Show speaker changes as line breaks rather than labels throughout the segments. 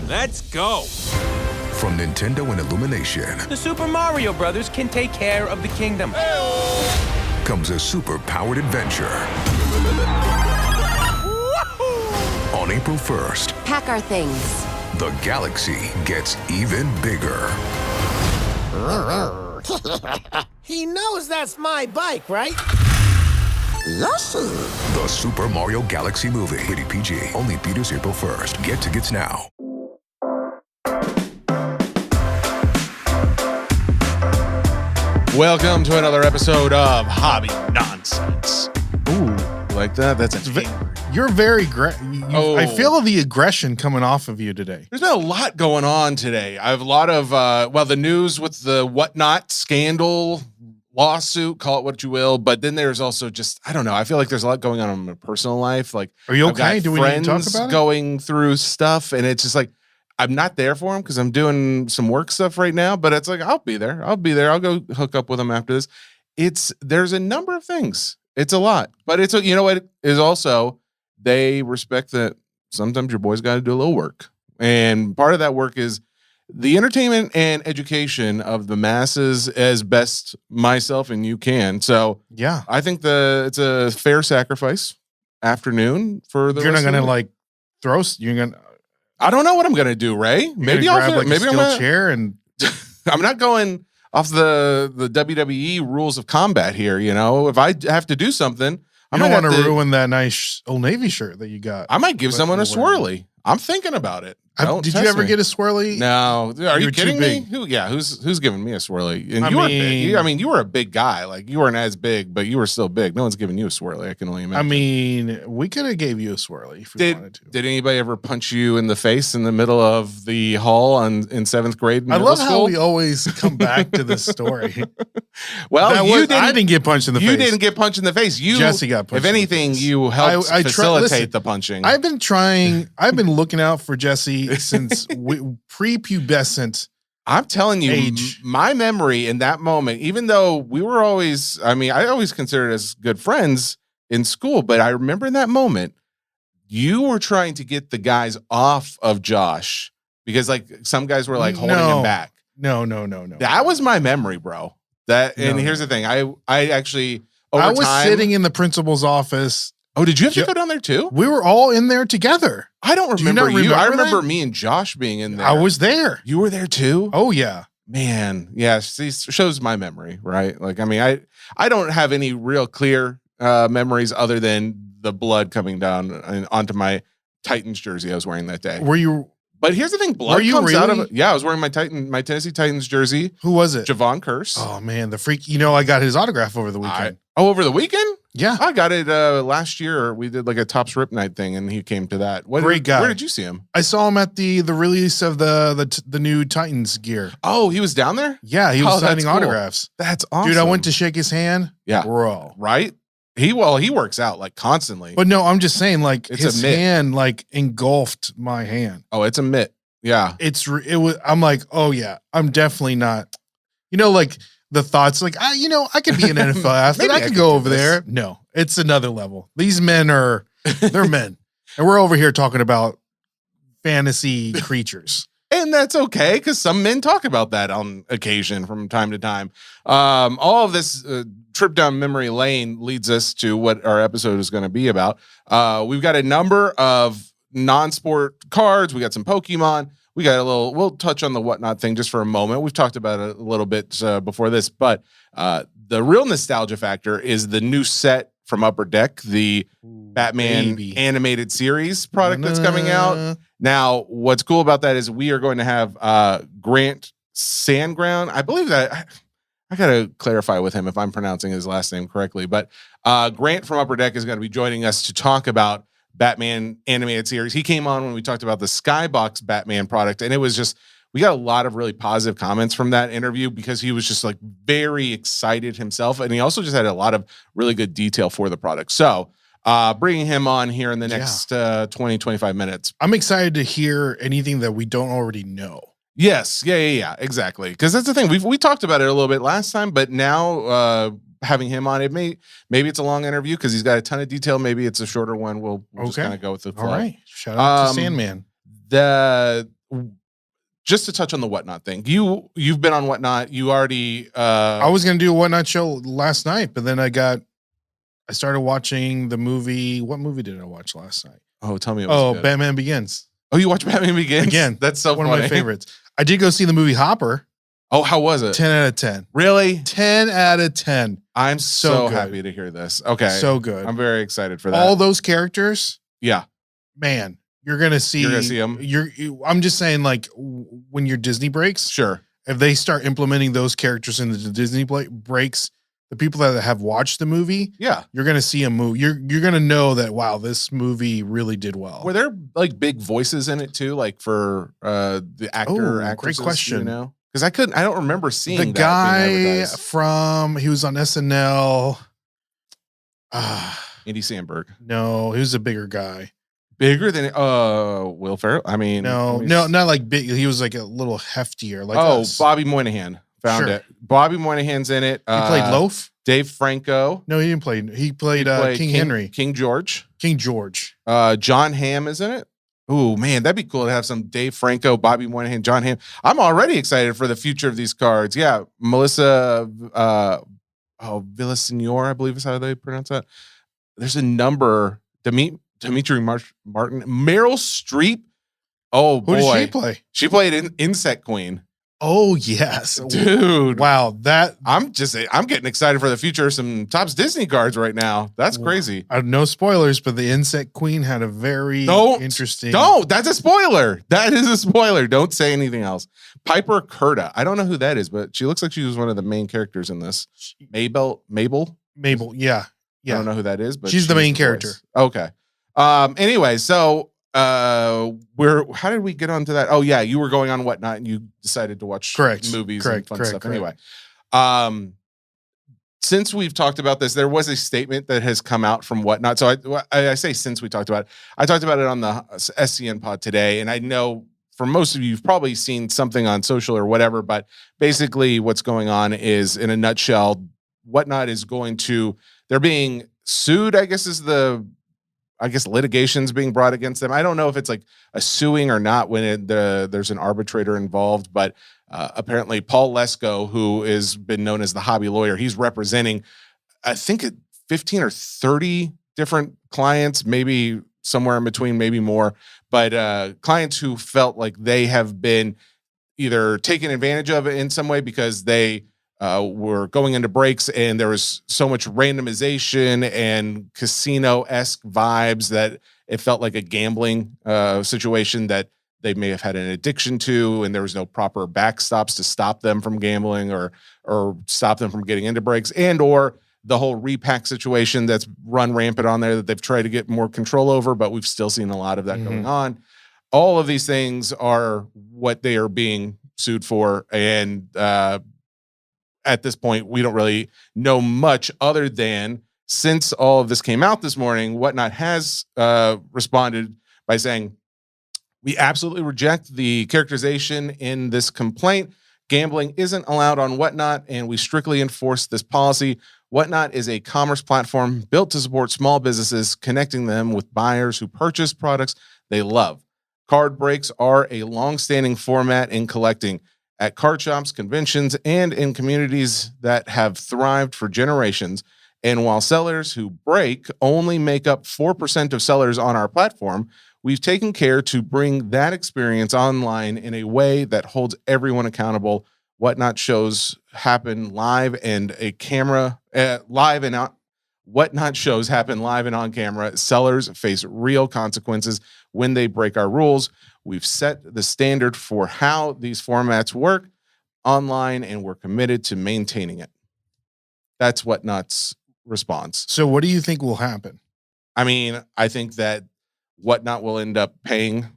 Let's go.
From Nintendo and Illumination.
The Super Mario Brothers can take care of the kingdom.
Comes a super-powered adventure. On April 1st.
Pack our things.
The galaxy gets even bigger.
He knows that's my bike, right?
Yes.
The Super Mario Galaxy movie. Rated PG. Only theaters April 1st. Get tickets now.
Welcome to another episode of Hobby Nonsense.
Ooh,
Like that? That's
you're very I feel the aggression coming off of you today.
There's been a lot going on today. I have a lot of the news with the whatnot scandal, lawsuit, call it what you will. But then there's also just, I don't know. I feel like there's a lot going on in my personal life. Like,
are you
I've got
okay? Do we need to talk about it?
Going through stuff, and it's just like I'm not there for them because I'm doing some work stuff right now. But it's like I'll be there. I'll go hook up with them after this. There's a number of things. It's a lot, but it's you know what is also they respect that sometimes your boy's got to do a little work, and part of that work is the entertainment and education of the masses as best myself and you can. So
yeah,
I think it's a fair sacrifice afternoon for the.
You're not gonna like throw. You're gonna.
I don't know what I'm gonna do, Ray. Maybe I'll
grab
maybe
a
I'm
steel chair and.
I'm not going off the WWE rules of combat here. You know, if I have to do something,
I don't want to ruin that nice Old Navy shirt that you got.
I might give someone a swirly. I'm thinking about it.
Did you ever get a swirly?
No. Are you kidding me? Who's giving me a swirly? And you were big. You were a big guy. Like you weren't as big, but you were still big. No one's giving you a swirly. I can only imagine.
I mean, we could have gave you a swirly if we wanted to.
Did anybody ever punch you in the face in the middle of the hall in seventh grade?
I love how we always come back to this story.
Well,
I didn't get punched in the face.
You didn't get punched in the face.
Jesse got punched.
If anything, you helped facilitate the punching.
I've been looking out for Jesse since prepubescent.
I'm telling you,
age.
My memory in that moment, even though we were always, I always considered us good friends in school, but I remember in that moment, you were trying to get the guys off of Josh because like some guys were like holding him back.
No.
That was my memory, bro. Here's the thing. I actually, over time,
sitting in the principal's office.
Oh, did you have to go down there too?
We were all in there together.
I don't remember you. I remember me and Josh being in there.
I was there.
You were there too?
Oh yeah.
Man. Yeah. See, shows my memory, right? Like, I don't have any real clear memories other than the blood coming down onto my Titans jersey I was wearing that day.
Were you?
But here's the thing, blood comes out of it. Yeah, I was wearing my Tennessee Titans jersey.
Who was it?
Javon Curse.
Oh man, the freak! I got his autograph over the weekend.
Over the weekend?
Yeah,
I got it last year. We did like a Topps Rip Night thing, and he came to that.
Great guy.
Where did you see him?
I saw him at the release of the new Titans gear.
Oh, he was down there?
Yeah, he was signing autographs.
That's awesome,
dude. I went to shake his hand.
Yeah,
bro.
Right? He works out like constantly.
But no, I'm just saying, like his hand like engulfed my hand.
Oh, it's a mitt. Yeah,
it was. I'm like, oh yeah, I'm definitely not. Like the thoughts, like I could be an NFL athlete. I could go over there. No, it's another level. These men they're men, and we're over here talking about fantasy creatures.
And that's okay, because some men talk about that on occasion from time to time. All of this trip down memory lane leads us to what our episode is going to be about. We've got a number of non-sport cards. We got some Pokemon. We got we'll touch on the whatnot thing just for a moment. We've talked about it a little bit before this, but the real nostalgia factor is the new set from Upper Deck, the Batman animated series product that's coming out. Now, what's cool about that is we are going to have Grant Sandground. I believe that I got to clarify with him if I'm pronouncing his last name correctly, but Grant from Upper Deck is going to be joining us to talk about Batman animated series. He came on when we talked about the Skybox Batman product, and it was just, we got a lot of really positive comments from that interview because he was just like very excited himself, and he also just had a lot of really good detail for the product. So bringing him on here in the next 20, 25 minutes.
I'm excited to hear anything that we don't already know.
Yes. Yeah, exactly. Because that's the thing. We talked about it a little bit last time, but now having him on, maybe it's a long interview because he's got a ton of detail. Maybe it's a shorter one. We'll just kind of go with the flow.
All right. Shout out to Sandman.
The just to touch on the Whatnot thing, you've been on Whatnot. You already.
I was gonna do a Whatnot show last night, but then I started watching the movie. What movie did I watch last night?
Oh, tell me. It was good.
Batman Begins.
Oh, you watched Batman Begins
again?
That's so
one
funny.
of my favorites. I did go see the movie Hopper.
Oh, how was it?
10 out of 10.
Really?
10 out of 10.
I'm so
good.
happy to hear this. Okay,
So good.
I'm very excited for that.
All those characters.
Yeah,
man, you're gonna see.
You're gonna see them.
I'm just saying, like, when your Disney breaks,
sure.
If they start implementing those characters in the Disney breaks, the people that have watched the movie,
Yeah.
you're gonna see a movie. You're gonna know that, wow, this movie really did well.
Were there like big voices in it too, like for the actor? Actresses,
great question.
You know, because I don't remember seeing
the
that
guy
being advertised.
he was on SNL.
Andy Samberg.
No, he was a bigger guy.
Bigger than Will Ferrell. I mean,
No, not like big. He was like a little heftier. Like us.
Bobby Moynihan. Found
Sure.
it. Bobby Moynihan's in it.
He played Loaf.
Dave Franco.
No, he didn't play. He played King Henry.
King George.
King George.
John Hamm is in it. Oh man, that'd be cool to have some Dave Franco, Bobby Moynihan, John Hamm. I'm already excited for the future of these cards. Yeah, Melissa Villasenor, I believe is how they pronounce that. There's a number. Dimitri Martin, Meryl Streep. Oh boy,
Who did she play?
She played in Insect Queen.
Oh yes,
dude!
Wow,
I'm getting excited for the future of some Topps Disney cards right now. That's crazy.
No spoilers, but the Insect Queen had a very interesting.
That's a spoiler. That is a spoiler. Don't say anything else. Piper Curda. I don't know who that is, but she looks like she was one of the main characters in this. Mabel.
Yeah.
I don't know who that is, but
she's the main character.
Okay. Anyway, so how did we get onto that? Oh yeah, you were going on Whatnot and you decided to watch movies and fun stuff. Anyway, since we've talked about this, there was a statement that has come out from Whatnot. So I say since we talked about it, I talked about it on the SCN pod today, and I know for most of you, you've probably seen something on social or whatever, but basically what's going on is, in a nutshell, Whatnot is they're being sued, I guess litigation's being brought against them. I don't know if it's like a suing or not when there's an arbitrator involved, but apparently Paul Lesko, who has been known as the hobby lawyer, he's representing, I think, 15 or 30 different clients, maybe somewhere in between, maybe more, but clients who felt like they have been either taken advantage of in some way because they were going into breaks and there was so much randomization and casino-esque vibes that it felt like a gambling situation that they may have had an addiction to, and there was no proper backstops to stop them from gambling or stop them from getting into breaks, and or the whole repack situation that's run rampant on there that they've tried to get more control over, but we've still seen a lot of that going on. All of these things are what they are being sued for, and at this point, we don't really know much other than, since all of this came out this morning, Whatnot has responded by saying, we absolutely reject the characterization in this complaint. Gambling isn't allowed on Whatnot, and we strictly enforce this policy. Whatnot is a commerce platform built to support small businesses, connecting them with buyers who purchase products they love. Card breaks are a long-standing format in collecting at card shops, conventions, and in communities that have thrived for generations. And while sellers who break only make up 4% of sellers on our platform, we've taken care to bring that experience online in a way that holds everyone accountable. Whatnot shows happen live and Whatnot shows happen live and on camera. Sellers face real consequences when they break our rules. We've set the standard for how these formats work online, and we're committed to maintaining it. That's Whatnot's response.
So what do you think will happen?
I mean, I think that Whatnot will end up paying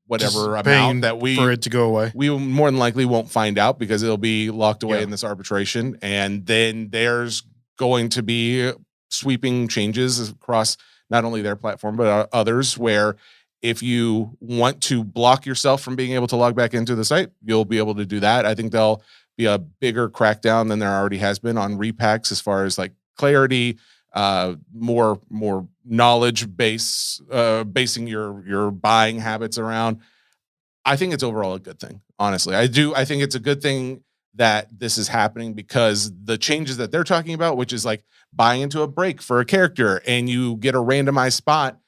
whatever amount that
for it to go away.
We more than likely won't find out because it'll be locked away in this arbitration. And then there's going to be sweeping changes across not only their platform, but others, where if you want to block yourself from being able to log back into the site, you'll be able to do that. I think there'll be a bigger crackdown than there already has been on repacks as far as like clarity, more knowledge base, basing your buying habits around. I think it's overall a good thing. Honestly, I do. I think it's a good thing that this is happening because the changes that they're talking about, which is like buying into a break for a character and you get a randomized spot.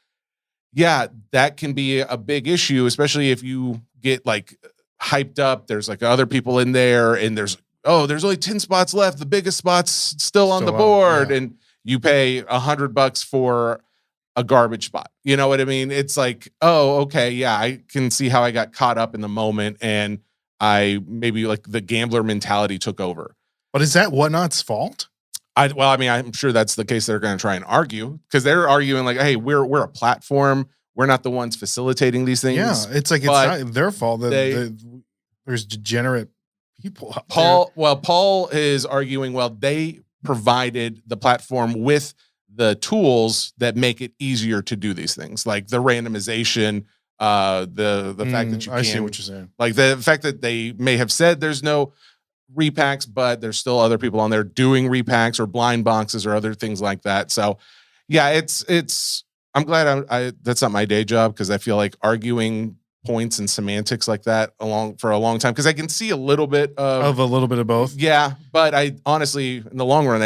Yeah, that can be a big issue, especially if you get like hyped up. There's like other people in there and there's only 10 spots left. The biggest spot's still on the board. Yeah. And you pay $100 for a garbage spot. You know what I mean? It's like, oh, okay. Yeah. I can see how I got caught up in the moment and I maybe like the gambler mentality took over.
But is that Whatnot's fault?
I'm sure that's the case they're going to try and argue because they're arguing like, hey, we're a platform. We're not the ones facilitating these things.
Yeah, it's like it's not their fault that there's degenerate people out there.
Paul is arguing, they provided the platform with the tools that make it easier to do these things, like the randomization, the fact that you
I see what you're saying.
Like the fact that they may have said there's no repacks, but there's still other people on there doing repacks or blind boxes or other things like that. So yeah, it's I'm glad that's not my day job because I feel like arguing points and semantics like that for a long time because I can see a little bit of
a little bit of both.
Yeah, but I honestly, in the long run,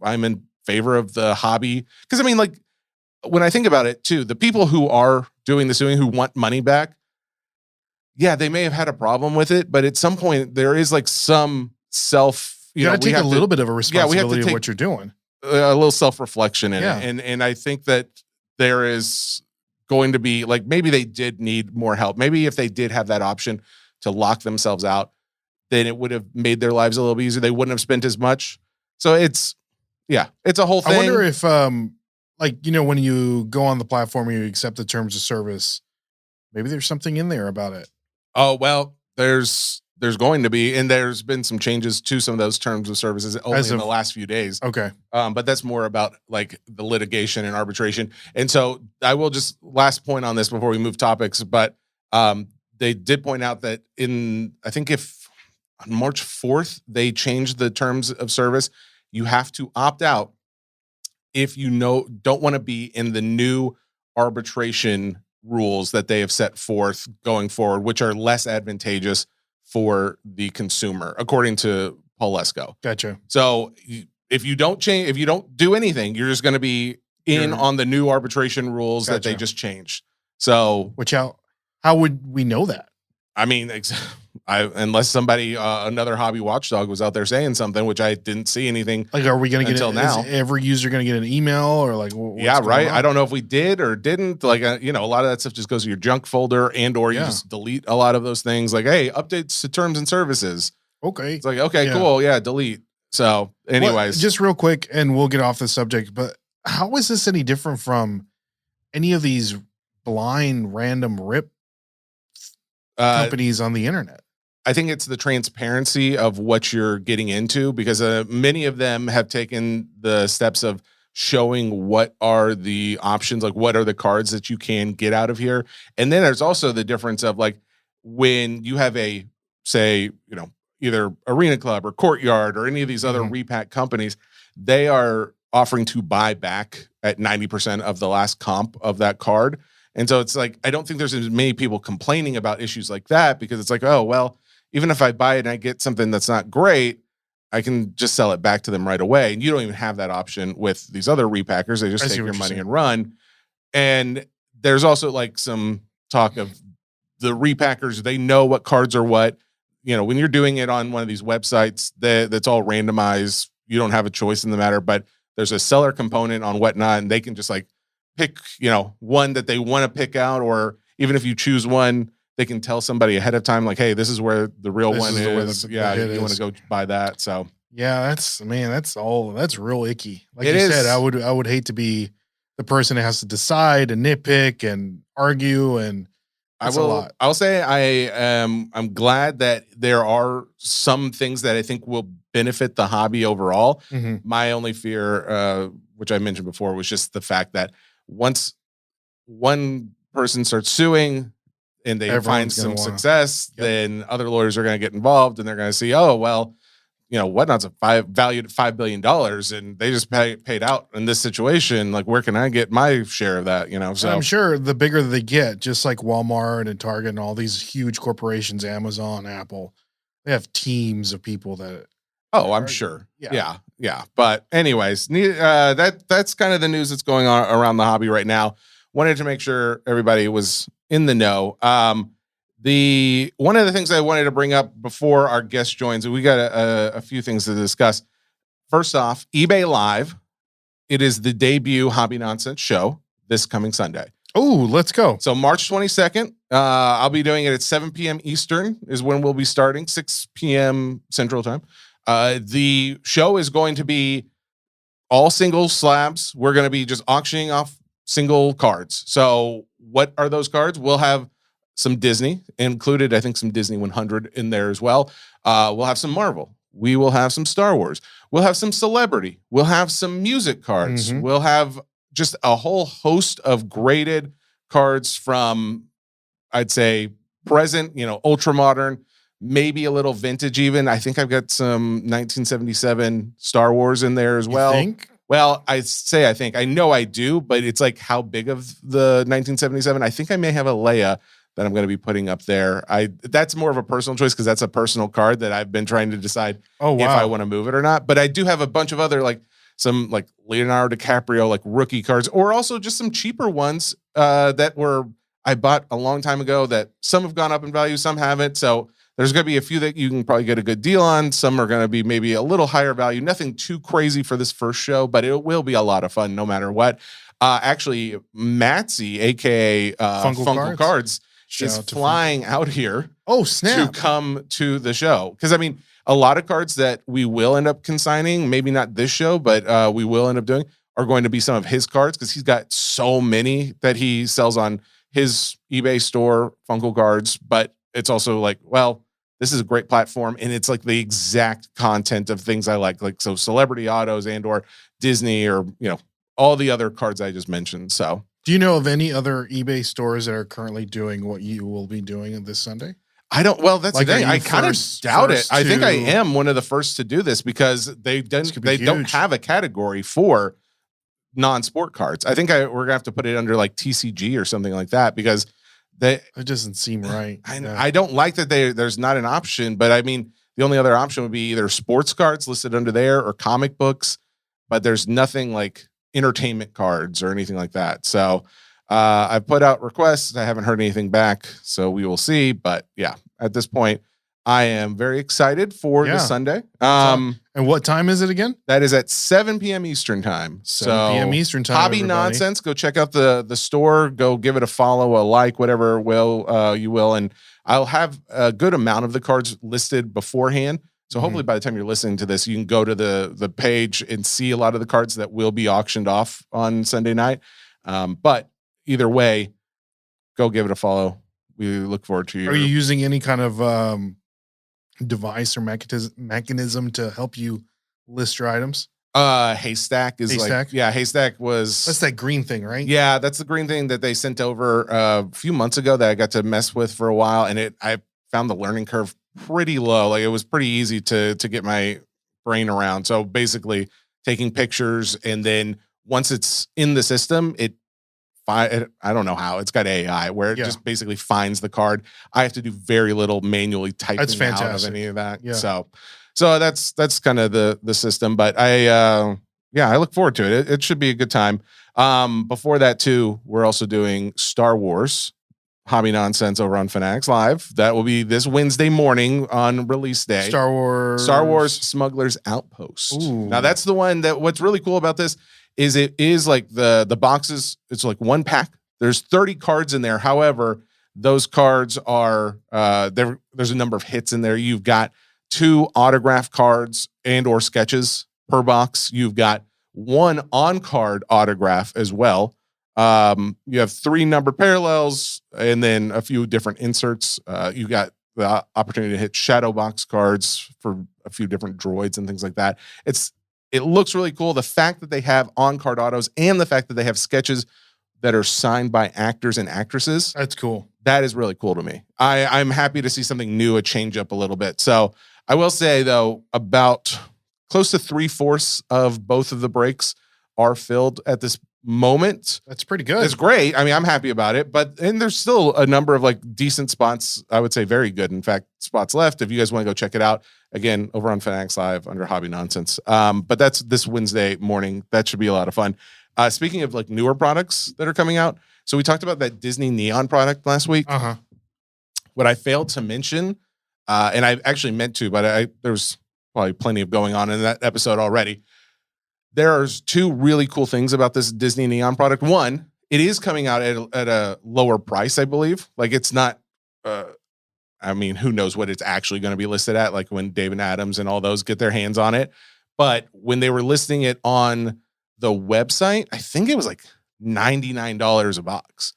I'm in favor of the hobby because I mean, like when I think about it too, the people who are doing this, who want money back, yeah, they may have had a problem with it, but at some point there is like some
you got to take a little bit of a responsibility of what you're doing,
a little self-reflection in it, and I think that there is going to be like maybe they did need more help. Maybe if they did have that option to lock themselves out, then it would have made their lives a little bit easier. They wouldn't have spent as much. So it's a whole thing.
I wonder if when you go on the platform and you accept the terms of service, maybe there's something in there about it.
Oh, well, there's going to be, and there's been some changes to some of those terms of services only in the last few days.
Okay.
But that's more about like the litigation and arbitration. And so I will just last point on this before we move topics, but they did point out that if on March 4th, they changed the terms of service, you have to opt out if you don't want to be in the new arbitration rules that they have set forth going forward, which are less advantageous for the consumer, according to Paul Lesko.
Gotcha.
So if you don't do anything, you're just going to be on the new arbitration rules that they just changed. So,
how would we know that?
I mean, unless somebody, another hobby watchdog was out there saying something, which I didn't see anything.
Like, are we going to get
until now?
Is every user going to get an email or like?
Yeah, right. I don't know if we did or didn't. Like, a lot of that stuff just goes to your junk folder you just delete a lot of those things. Like, hey, updates to terms and services.
Okay.
It's like, okay, cool. Yeah, delete. So, anyways,
just real quick, and we'll get off the subject. But how is this any different from any of these blind random rip companies on the internet?
I think it's the transparency of what you're getting into because many of them have taken the steps of showing what are the options, like what are the cards that you can get out of here. And then there's also the difference of like when you have either Arena Club or Courtyard or any of these other repack companies, they are offering to buy back at 90% of the last comp of that card. And so it's like, I don't think there's as many people complaining about issues like that because it's like, oh, well, even if I buy it and I get something that's not great, I can just sell it back to them right away. And you don't even have that option with these other repackers. They just take your money and run. And there's also like some talk of the repackers. They know what cards are what, when you're doing it on one of these websites that's all randomized, you don't have a choice in the matter, but there's a seller component on Whatnot and they can just like pick, one that they want to pick out, or even if you choose one, they can tell somebody ahead of time, like, hey, this is where the real one is. You want to go buy that. So
yeah, that's real icky. Like you said, I would hate to be the person that has to decide and nitpick and argue, and that's a lot.
I'll say I'm glad that there are some things that I think will benefit the hobby overall.
Mm-hmm.
My only fear, which I mentioned before, was just the fact that once one person starts suing and they find some success, then other lawyers are going to get involved and they're going to see, oh, well, Whatnot's valued at $5 billion, and they just paid out in this situation. Like, where can I get my share of that? So
I'm sure the bigger they get, just like Walmart and Target and all these huge corporations, Amazon, Apple, they have teams of people that.
Oh, I'm sure. Yeah. But anyways, that's kind of the news that's going on around the hobby right now. Wanted to make sure everybody was in the know. One of the things I wanted to bring up before our guest joins, we got a few things to discuss. First off, eBay Live. It is the debut Hobby Nonsense show this coming Sunday.
Oh, let's go.
So March 22nd, I'll be doing it at 7 p.m. Eastern is when we'll be starting, 6 p.m. Central Time. The show is going to be all single slabs. We're going to be just auctioning off single cards. So what are those cards? We'll have some Disney included. I think some Disney 100 in there as well. We'll have some Marvel. We will have some Star Wars. We'll have some celebrity. We'll have some music cards.
Mm-hmm.
We'll have just a whole host of graded cards from, I'd say, present, ultra modern, maybe a little vintage even. I think I've got some 1977 Star Wars in there as well.
You think?
Well, I think. I know I do, but it's like how big of the 1977? I think I may have a Leia that I'm going to be putting up there. That's more of a personal choice because that's a personal card that I've been trying to decide if I want to move it or not. But I do have a bunch of other some Leonardo DiCaprio rookie cards, or also just some cheaper ones that I bought a long time ago that some have gone up in value, some haven't. So there's going to be a few that you can probably get a good deal on. Some are going to be maybe a little higher value. Nothing too crazy for this first show, but it will be a lot of fun no matter what. Actually, Matsy, aka Funko Cards, is flying out here.
Oh, snap.
To come to the show. Because, a lot of cards that we will end up consigning, maybe not this show, but we will end up doing, are going to be some of his cards because he's got so many that he sells on his eBay store, Funko Cards. But it's also this is a great platform, and it's the exact content of things I like so celebrity autos and or Disney or all the other cards I just mentioned. So,
do you know of any other eBay stores that are currently doing what you will be doing this Sunday?
I don't. Well, that's the thing. I kind of doubt it. I think I am one of the first to do this because they don't have a category for non-sport cards. I think we're gonna have to put it under TCG or something like that because it
doesn't seem right.
I don't like that there's not an option, but the only other option would be either sports cards listed under there or comic books, but there's nothing like entertainment cards or anything like that. So I've put out requests. I haven't heard anything back, so we will see. But yeah, at this point, I am very excited for this Sunday.
And what time is it again?
That is at 7 p.m. Eastern time.
7 p.m. Eastern time.
Hobby Nonsense. Go check out the store. Go give it a follow, a like, whatever you will. And I'll have a good amount of the cards listed beforehand. So hopefully by the time you're listening to this, you can go to the page and see a lot of the cards that will be auctioned off on Sunday night. But either way, go give it a follow. We look forward to you.
Are you using any kind of device or mechanism to help you list your items?
Haystack is Haystack was...
That's that green thing, right?
Yeah, that's the green thing that they sent over a few months ago that I got to mess with for a while. And I found the learning curve pretty low. It was pretty easy to get my brain around. So basically taking pictures, and then once it's in the system, I don't know how, it's got AI where it just basically finds the card. I have to do very little manually typing out of any of that. Yeah. So that's kind of the system, but I look forward to it. It should be a good time. Before that too, we're also doing Star Wars Hobby Nonsense over on Fanatics Live. That will be this Wednesday morning on release day.
Star Wars
Smuggler's Outpost.
Ooh.
Now that's the one that what's really cool about this is it is like the boxes. It's like one pack. There's 30 cards in there. However, those cards are there's a number of hits in there. You've got 2 autograph cards and or sketches per box. You've got 1 on-card autograph as well. You have 3 numbered parallels and then a few different inserts. You got the opportunity to hit shadow box cards for a few different droids and things like that. It looks really cool. The fact that they have on-card autos and the fact that they have sketches that are signed by actors and actresses.
That's cool.
That is really cool to me. I'm happy to see something new, a change up a little bit. So I will say though, about close to 3/4 of both of the breaks are filled at this moment.
That's pretty good.
It's great. I mean, I'm happy about it, and there's still a number of like decent spots. I would say very good. In fact, spots left. If you guys want to go check it out again over on Fanatics Live under Hobby Nonsense. But that's this Wednesday morning. That should be a lot of fun. Speaking of like newer products that are coming out. So we talked about that Disney Neon product last week. What I failed to mention, and I actually meant to, but there's probably plenty of going on in that episode already. There's two really cool things about this Disney Neon product. One, it is coming out at a lower price, I believe. Like it's not, I mean, who knows what it's actually going to be listed at, like when David Adams and all those get their hands on it. But when they were listing it on the website, I think it was like $99 a box.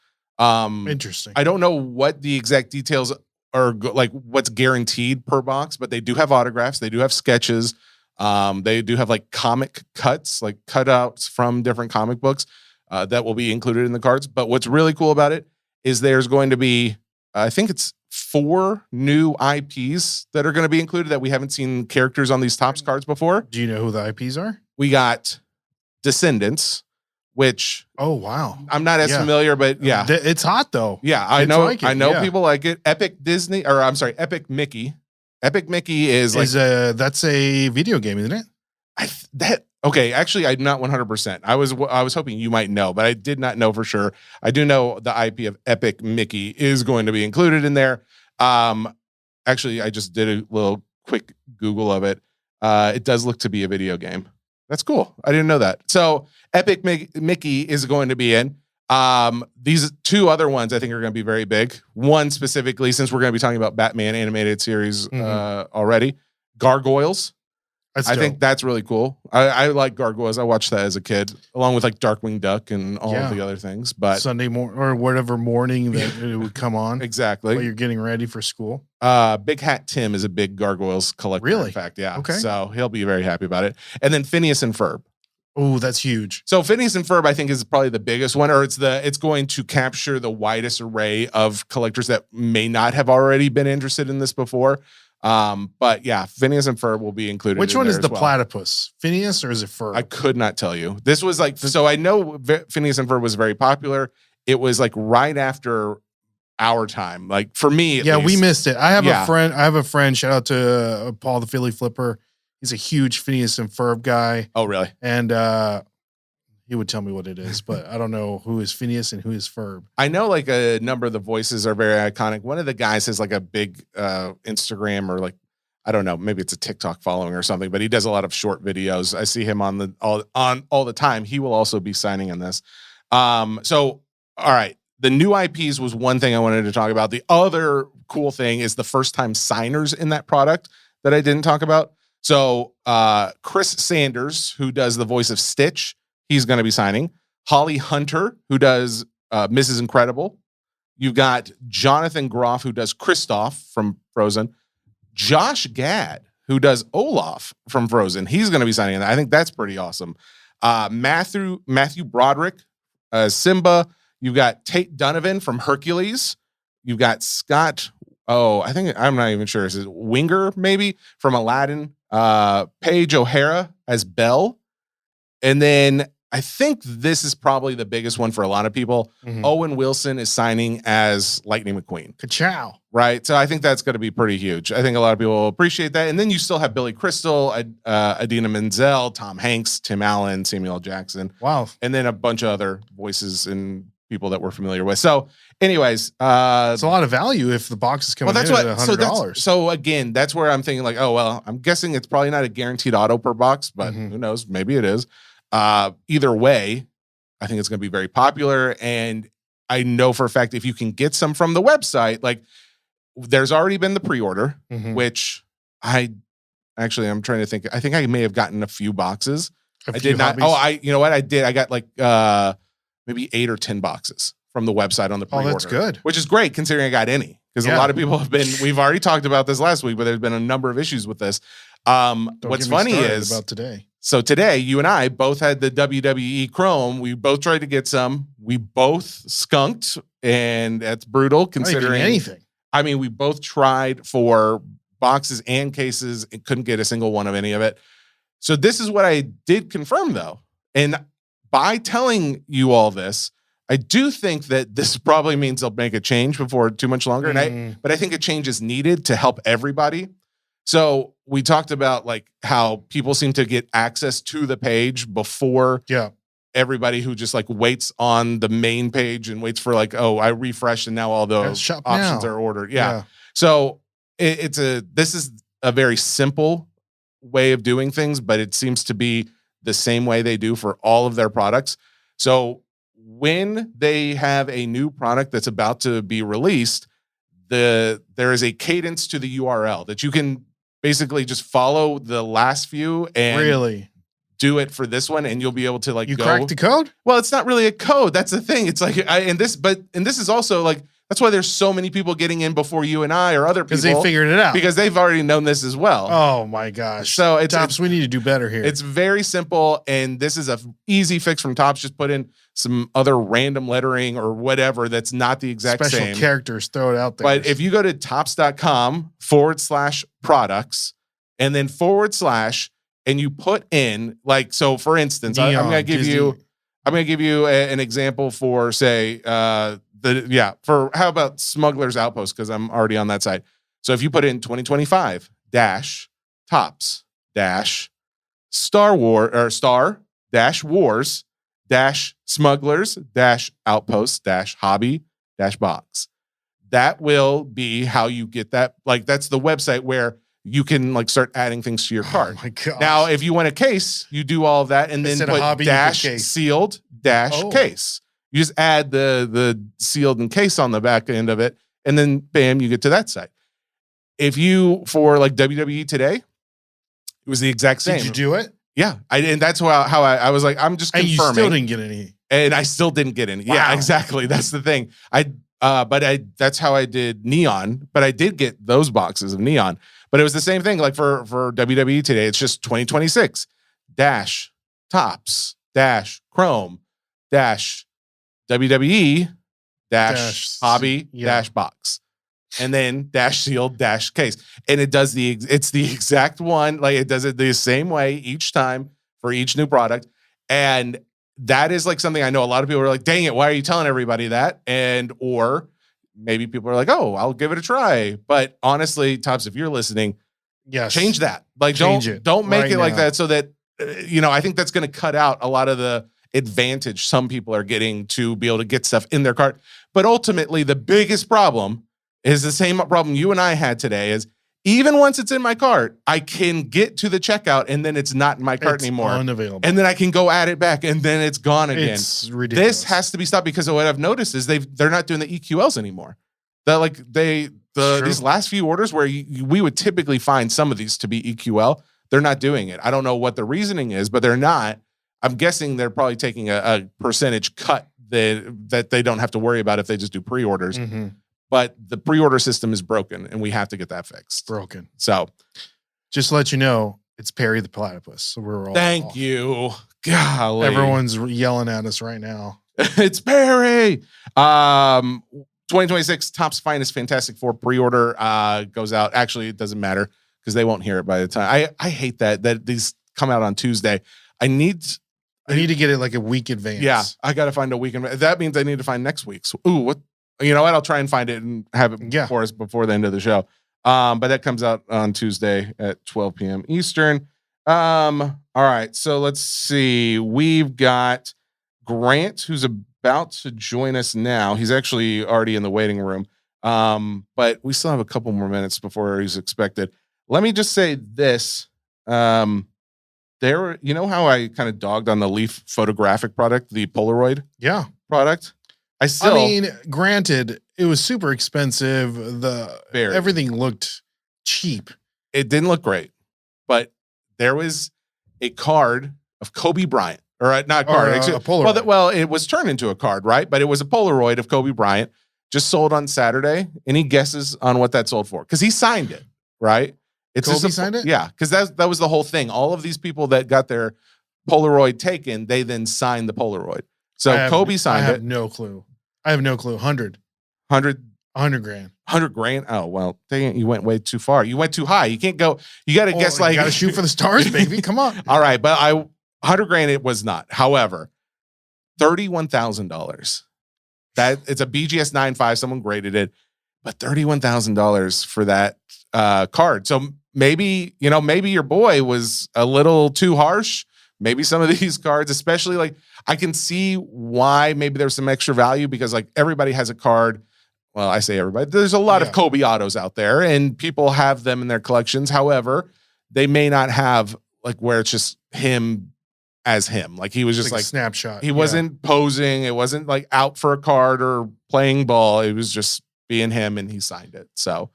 Interesting.
I don't know what the exact details are, like what's guaranteed per box, but they do have autographs. They do have sketches. They do have like comic cuts, like cutouts from different comic books that will be included in the cards. But what's really cool about it is there's going to be, I think it's 4 new IPs that are going to be included that we haven't seen characters on these Topps cards before.
Do you know who the IPs are?
We got Descendants, which
wow,
I'm not as familiar, but yeah,
it's hot though.
Yeah, I know people like it. Epic Mickey. Epic Mickey is like
that's a video game, isn't it?
Okay, actually I'm not 100%. I was hoping you might know, but I did not know for sure. I do know the IP of Epic Mickey is going to be included in there. Actually I just did a little quick Google of it. It does look to be a video game. That's cool. I didn't know that. So Epic Mickey is going to be in. These 2 other ones I think are going to be very big. One specifically, since we're going to be talking about Batman animated series already, Gargoyles. I think that's really cool. I like Gargoyles. I watched that as a kid, along with like Darkwing Duck and all of the other things. But
Sunday morning or whatever morning that it would come on.
Exactly.
While you're getting ready for school.
Big Hat Tim is a big Gargoyles collector.
Really?
In fact, yeah.
Okay.
So he'll be very happy about it. And then Phineas and Ferb.
Oh, that's huge.
So Phineas and Ferb, I think, is probably the biggest one, or it's going to capture the widest array of collectors that may not have already been interested in this before. But yeah, Phineas and Ferb will be included.
Which one is the platypus? Phineas or is it Ferb?
I could not tell you. This was like, so I know Phineas and Ferb was very popular. It was like right after our time. Like for me, at least.
We missed it. I have a friend. Shout out to Paul the Philly Flipper. He's a huge Phineas and Ferb guy.
Oh, really?
And he would tell me what it is, but I don't know who is Phineas and who is Ferb.
I know like a number of the voices are very iconic. One of the guys has like a big Instagram or like, I don't know, maybe it's a TikTok following or something, but he does a lot of short videos. I see him on all the time. He will also be signing on this. So, all right. The new IPs was one thing I wanted to talk about. The other cool thing is the first time signers in that product that I didn't talk about. So Chris Sanders, who does the voice of Stitch, he's going to be signing. Holly Hunter, who does Mrs. Incredible. You've got Jonathan Groff, who does Kristoff from Frozen. Josh Gad, who does Olaf from Frozen. He's going to be signing. I think that's pretty awesome. Matthew Broderick, Simba. You've got Tate Donovan from Hercules. You've got Scott. I'm not even sure. Is it Winger maybe from Aladdin? Paige O'Hara as Belle. And then I think this is probably the biggest one for a lot of people. Owen Wilson is signing as Lightning McQueen.
Ka-chow.
Right. So I think that's going to be pretty huge. I think a lot of people will appreciate that. And then you still have Billy Crystal, Idina Menzel, Tom Hanks, Tim Allen, Samuel L. Jackson.
Wow.
And then a bunch of other voices and people that we're familiar with. So anyways,
it's a lot of value if the box is coming in at $100.
So again, that's where I'm thinking like, oh, well, I'm guessing it's probably not a guaranteed auto per box, but who knows? Maybe it is. Either way, I think it's going to be very popular. And I know for a fact, if you can get some from the website, like there's already been the pre-order, which I'm trying to think. I think I may have gotten a few boxes. I did not. Hobbies. You know what? I did. I got like, maybe 8 or 10 boxes from the website on the pre-order.
Oh, that's good.
Which is great considering I got any. Because a lot of people we've already talked about this last week, but there's been a number of issues with this. What's funny is
about today.
So today, you and I both had the WWE Chrome. We both tried to get some. We both skunked, and that's brutal considering
anything.
I mean, we both tried for boxes and cases and couldn't get a single one of any of it. So this is what I did confirm though. And by telling you all this, I do think that this probably means they'll make a change before too much longer. But I think a change is needed to help everybody. So we talked about like how people seem to get access to the page before everybody who just like waits on the main page and waits for like, oh, I refreshed and now all those options are ordered. Yeah. So this is a very simple way of doing things, but it seems to be the same way they do for all of their products. So when they have a new product that's about to be released, there is a cadence to the URL that you can basically just follow the last few and do it for this one, and you'll be able to like
crack the code.
Well, it's not really a code. That's the thing. It's like this is also like that's why there's so many people getting in before you and I or other people
because they figured it out
because they've already known this as well.
Oh my gosh!
So
Tops, we need to do better here.
It's very simple, and this is a easy fix from Tops. Just put in some other random lettering or whatever that's not the exact
special
same
characters. Throw it out there.
But if you go to tops.com/products and then /, and you put in like, so for instance, I'm going to give you an example for say, how about Smuggler's Outpost? Cause I'm already on that side. So if you put in 2025 tops Star Wars Smugglers Outpost hobby box, that will be how you get that. Like that's the website where you can like start adding things to your cart.
Oh my gosh.
Now, if you want a case, you do all of that and then put sealed case. You just add the sealed and case on the back end of it, and then bam, you get to that site. If you for like WWE Today, it was the exact same.
Did you do it?
Yeah, and that's how I was like, I'm just confirming.
And you still didn't get any.
And I still didn't get any. Wow. Yeah, exactly. That's the thing. That's how I did Neon, but I did get those boxes of Neon. But it was the same thing. Like for WWE Today, it's just 2026 tops chrome WWE hobby box, and then sealed case. And it does it's the exact one. Like it does it the same way each time for each new product. And that is like something I know a lot of people are like, dang it, why are you telling everybody that? Or maybe people are like, oh, I'll give it a try. But honestly, Tops, if you're listening, change that. Like don't make it like that so that, I think that's going to cut out a lot of the advantage some people are getting to be able to get stuff in their cart. But ultimately, the biggest problem is the same problem you and I had today is even once it's in my cart, I can get to the checkout and then it's not in my cart anymore.
Unavailable.
And then I can go add it back and then it's gone again.
It's ridiculous.
This has to be stopped because of what I've noticed is they're not doing the EQLs anymore. These last few orders where we would typically find some of these to be EQL, they're not doing it. I don't know what the reasoning is, but they're not. I'm guessing they're probably taking a percentage cut that they don't have to worry about if they just do pre-orders. Mm-hmm. But the pre-order system is broken, and we have to get that fixed.
Broken.
So,
just to let you know, it's Perry the Platypus. So we're all
thank you. Golly,
everyone's yelling at us right now.
It's Perry. 2026 Topps Finest Fantastic Four pre-order goes out. Actually, it doesn't matter because they won't hear it by the time. I hate that these come out on Tuesday. I need
to get it like a week advance.
Yeah, I got to find a week. That means I need to find next week's. Ooh, what? You know what? I'll try and find it and have it for us before the end of the show. But that comes out on Tuesday at 12 p.m. Eastern. All right, so let's see. We've got Grant, who's about to join us now. He's actually already in the waiting room. But we still have a couple more minutes before he's expected. Let me just say this. You know how I kind of dogged on the Leaf Photographic product, the Polaroid product?
Granted, it was super expensive. Everything looked cheap.
It didn't look great, but there was a card of Kobe Bryant, or not card,
a Polaroid.
Well, it was turned into a card, right? But it was a Polaroid of Kobe Bryant, just sold on Saturday. Any guesses on what that sold for? Because he signed it, right?
Kobe signed it?
Yeah, because that was the whole thing. All of these people that got their Polaroid taken, they then signed the Polaroid. So Kobe signed it.
I have no clue. 100. $100,000.
100,000. Oh, well, dang it, you went way too far. You went too high. You can't go. You got to guess like.
You got to shoot for the stars, baby. Come on.
All right. But 100,000 it was not. However, $31,000. That it's a BGS 9.5. Someone graded it, but $31,000 for that card. So maybe your boy was a little too harsh. Maybe some of these cards, especially like I can see why maybe there's some extra value because like everybody has a card. Well, I say everybody. There's a lot of Kobe autos out there, and people have them in their collections. However, they may not have like where it's just him as him. Like he was just like
a snapshot.
He wasn't posing. It wasn't like out for a card or playing ball. It was just being him, and he signed it. So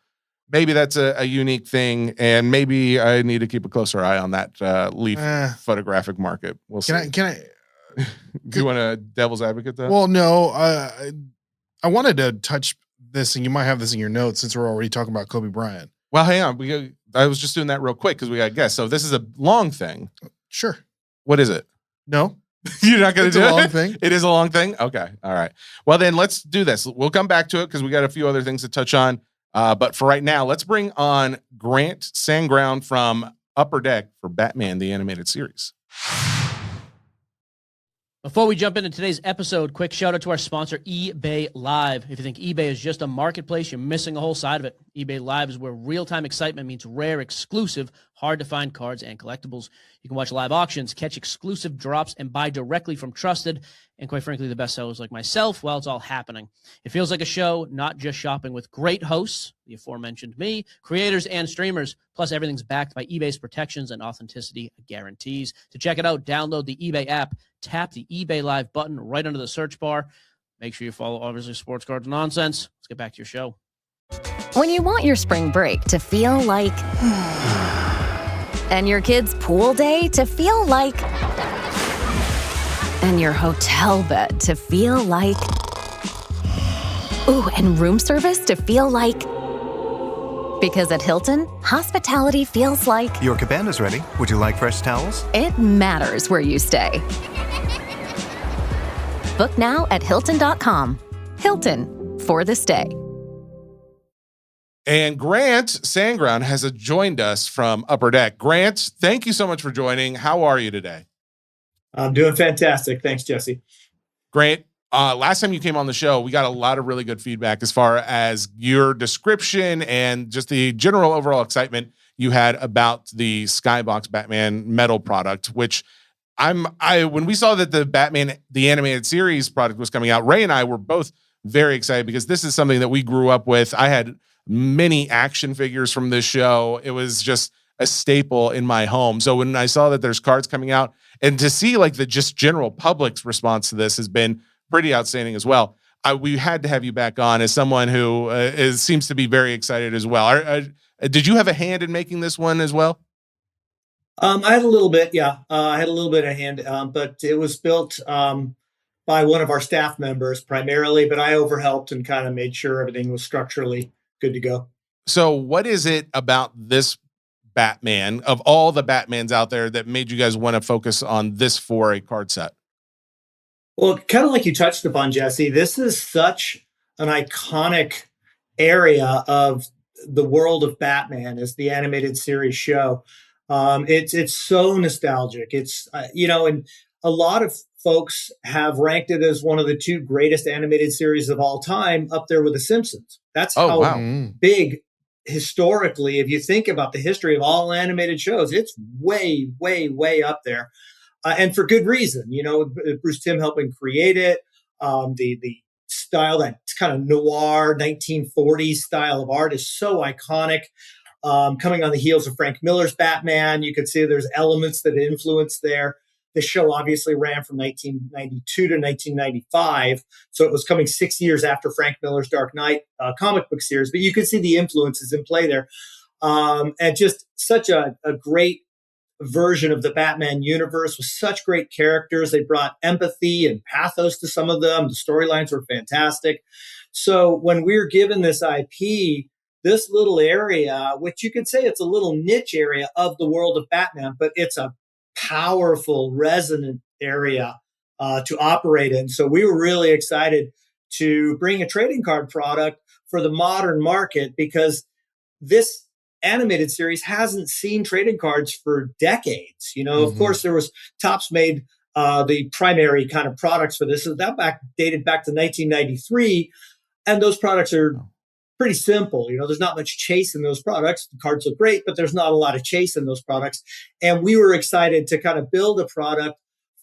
maybe that's a unique thing, and maybe I need to keep a closer eye on that Leaf photographic market. We'll see.
Can I?
Do you want a devil's advocate though?
Well, no. I wanted to touch this, and you might have this in your notes since we're already talking about Kobe Bryant.
Well, hang on. I was just doing that real quick because we got to guess. So this is a long thing.
Sure.
What is it?
No.
You're not going to do
a long
it?
thing.
It is a long thing? Okay. All right. Well, then let's do this. We'll come back to it because we got a few other things to touch on. But for right now, let's bring on Grant Sandground from Upper Deck for Batman, the animated series.
Before we jump into today's episode, quick shout out to our sponsor, eBay Live. If you think eBay is just a marketplace, you're missing a whole side of it. eBay Live is where real-time excitement meets rare, exclusive, hard-to-find cards and collectibles. You can watch live auctions, catch exclusive drops, and buy directly from trusted and, quite frankly, the best sellers like myself while it's all happening. It feels like a show, not just shopping, with great hosts, the aforementioned me, creators, and streamers. Plus, everything's backed by eBay's protections and authenticity guarantees. To check it out, download the eBay app, tap the eBay Live button right under the search bar. Make sure you follow, obviously, Sports Cards Nonsense. Let's get back to your show.
When you want your spring break to feel like... and your kids' pool day to feel like... and your hotel bed to feel like... ooh, and room service to feel like... because at Hilton, hospitality feels like...
Your cabana's ready. Would you like fresh towels?
it matters where you stay. Book now at Hilton.com. Hilton, for the stay.
And Grant Sandground has joined us from Upper Deck. Grant, thank you so much for joining. How are you today?
I'm doing fantastic. Thanks, Jesse.
Grant, last time you came on the show, we got a lot of really good feedback as far as your description and just the general overall excitement you had about the Skybox Batman metal product, which when we saw that the Batman, the animated series product was coming out, Ray and I were both very excited because this is something that we grew up with. I had many action figures from this show. It was just a staple in my home. So when I saw that there's cards coming out and to see like the just general public's response to this has been pretty outstanding as well. We had to have you back on as someone who seems to be very excited as well. Did you have a hand in making this one as well?
I had a little bit, yeah. I had a little bit of hand, but it was built by one of our staff members primarily, but I overhelped and kind of made sure everything was structurally good to go.
So what is it about this Batman, of all the Batmans out there, that made you guys want to focus on this for a card set?
Well, kind of like you touched upon, Jesse, this is such an iconic area of the world of Batman as the animated series show. It's so nostalgic. It's, and a lot of folks have ranked it as one of the two greatest animated series of all time, up there with The Simpsons. That's how big historically, if you think about the history of all animated shows, it's way, way, way up there. And for good reason. Bruce Timm helping create it. The style, that kind of noir 1940s style of art is so iconic. Coming on the heels of Frank Miller's Batman, you could see there's elements that influenced there. The show obviously ran from 1992 to 1995, so it was coming 6 years after Frank Miller's Dark Knight comic book series, but you could see the influences in play there. And just such a great version of the Batman universe with such great characters. They brought empathy and pathos to some of them. The storylines were fantastic. So when we were given this IP, this little area, which you could say it's a little niche area of the world of Batman, but it's a powerful, resonant area to operate in. So we were really excited to bring a trading card product for the modern market because this animated series hasn't seen trading cards for decades. You know, of course, there was Topps made the primary kind of products for this. So that dated back to 1993. And those products are pretty simple. You know, there's not much chase in those products. The cards look great, but there's not a lot of chase in those products. And we were excited to kind of build a product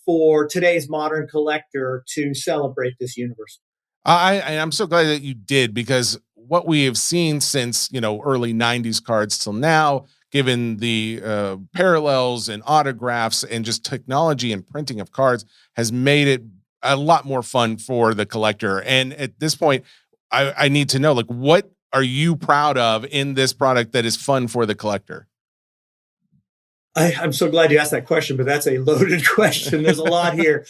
for today's modern collector to celebrate this universe.
I'm so glad that you did, because what we have seen since, early 90s cards till now, given the parallels and autographs and just technology and printing of cards, has made it a lot more fun for the collector. And at this point, I need to know, like, what are you proud of in this product that is fun for the collector?
I'm so glad you asked that question, but that's a loaded question. There's a lot here.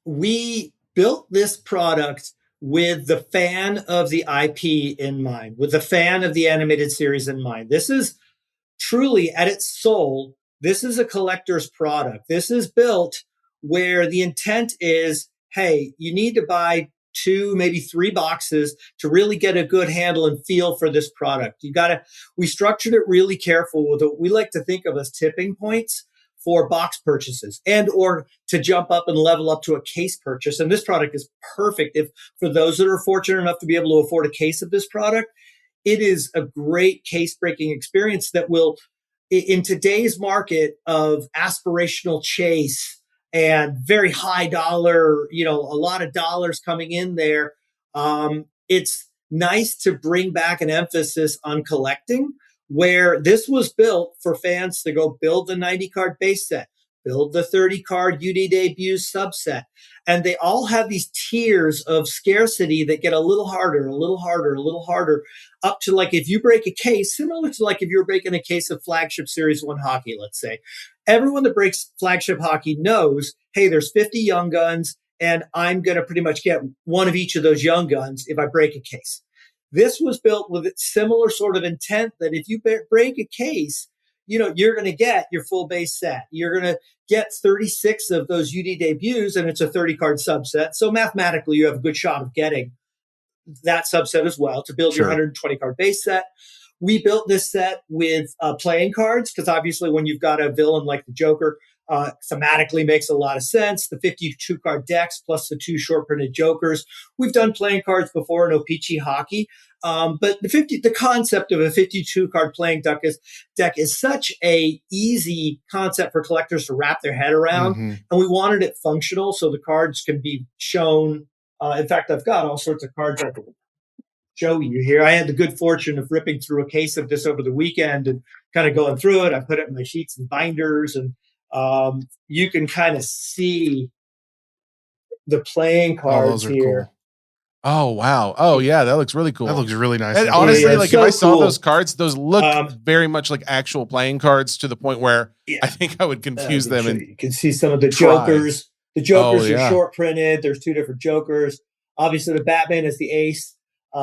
We built this product with the fan of the IP in mind, with the fan of the animated series in mind. This is truly, at its soul, this is a collector's product. This is built where the intent is, hey, you need to buy 2, maybe 3 boxes to really get a good handle and feel for this product. We structured it really careful with what we like to think of as tipping points for box purchases and or to jump up and level up to a case purchase. And this product is perfect for those that are fortunate enough to be able to afford a case of this product. It is a great case-breaking experience that will, in today's market of aspirational chase and very high dollar, a lot of dollars coming in there. It's nice to bring back an emphasis on collecting, where this was built for fans to go build the 90 card base set, build the 30 card UD debuts subset. And they all have these tiers of scarcity that get a little harder, a little harder, a little harder, up to like if you break a case, similar to like if you're breaking a case of Flagship Series 1 hockey, let's say. Everyone that breaks Flagship hockey knows, hey, there's 50 young guns, and I'm going to pretty much get one of each of those young guns if I break a case. This was built with a similar sort of intent that if you break a case, you're going to get your full base set. You're going to get 36 of those UD debuts, and it's a 30-card subset. So mathematically, you have a good shot of getting that subset as well to build your 120-card base set. We built this set with playing cards because obviously when you've got a villain like the Joker, thematically makes a lot of sense. The 52-card decks plus the 2 short-printed Jokers. We've done playing cards before in O-Pee-Chee hockey. But the concept of a 52-card playing deck is such a easy concept for collectors to wrap their head around. And we wanted it functional so the cards can be shown. In fact, I've got all sorts of cards I can show you here. I had the good fortune of ripping through a case of this over the weekend and kind of going through it. I put it in my sheets and binders, and you can kind of see the playing cards here.
Cool. Oh, wow. Oh, yeah. That looks really cool.
That looks really nice.
And honestly, if I saw those cards, those look very much like actual playing cards to the point where I think I would confuse them. And
you can see some of the Jokers. The Jokers are short printed. There's 2 different Jokers. Obviously, the Batman is the ace. I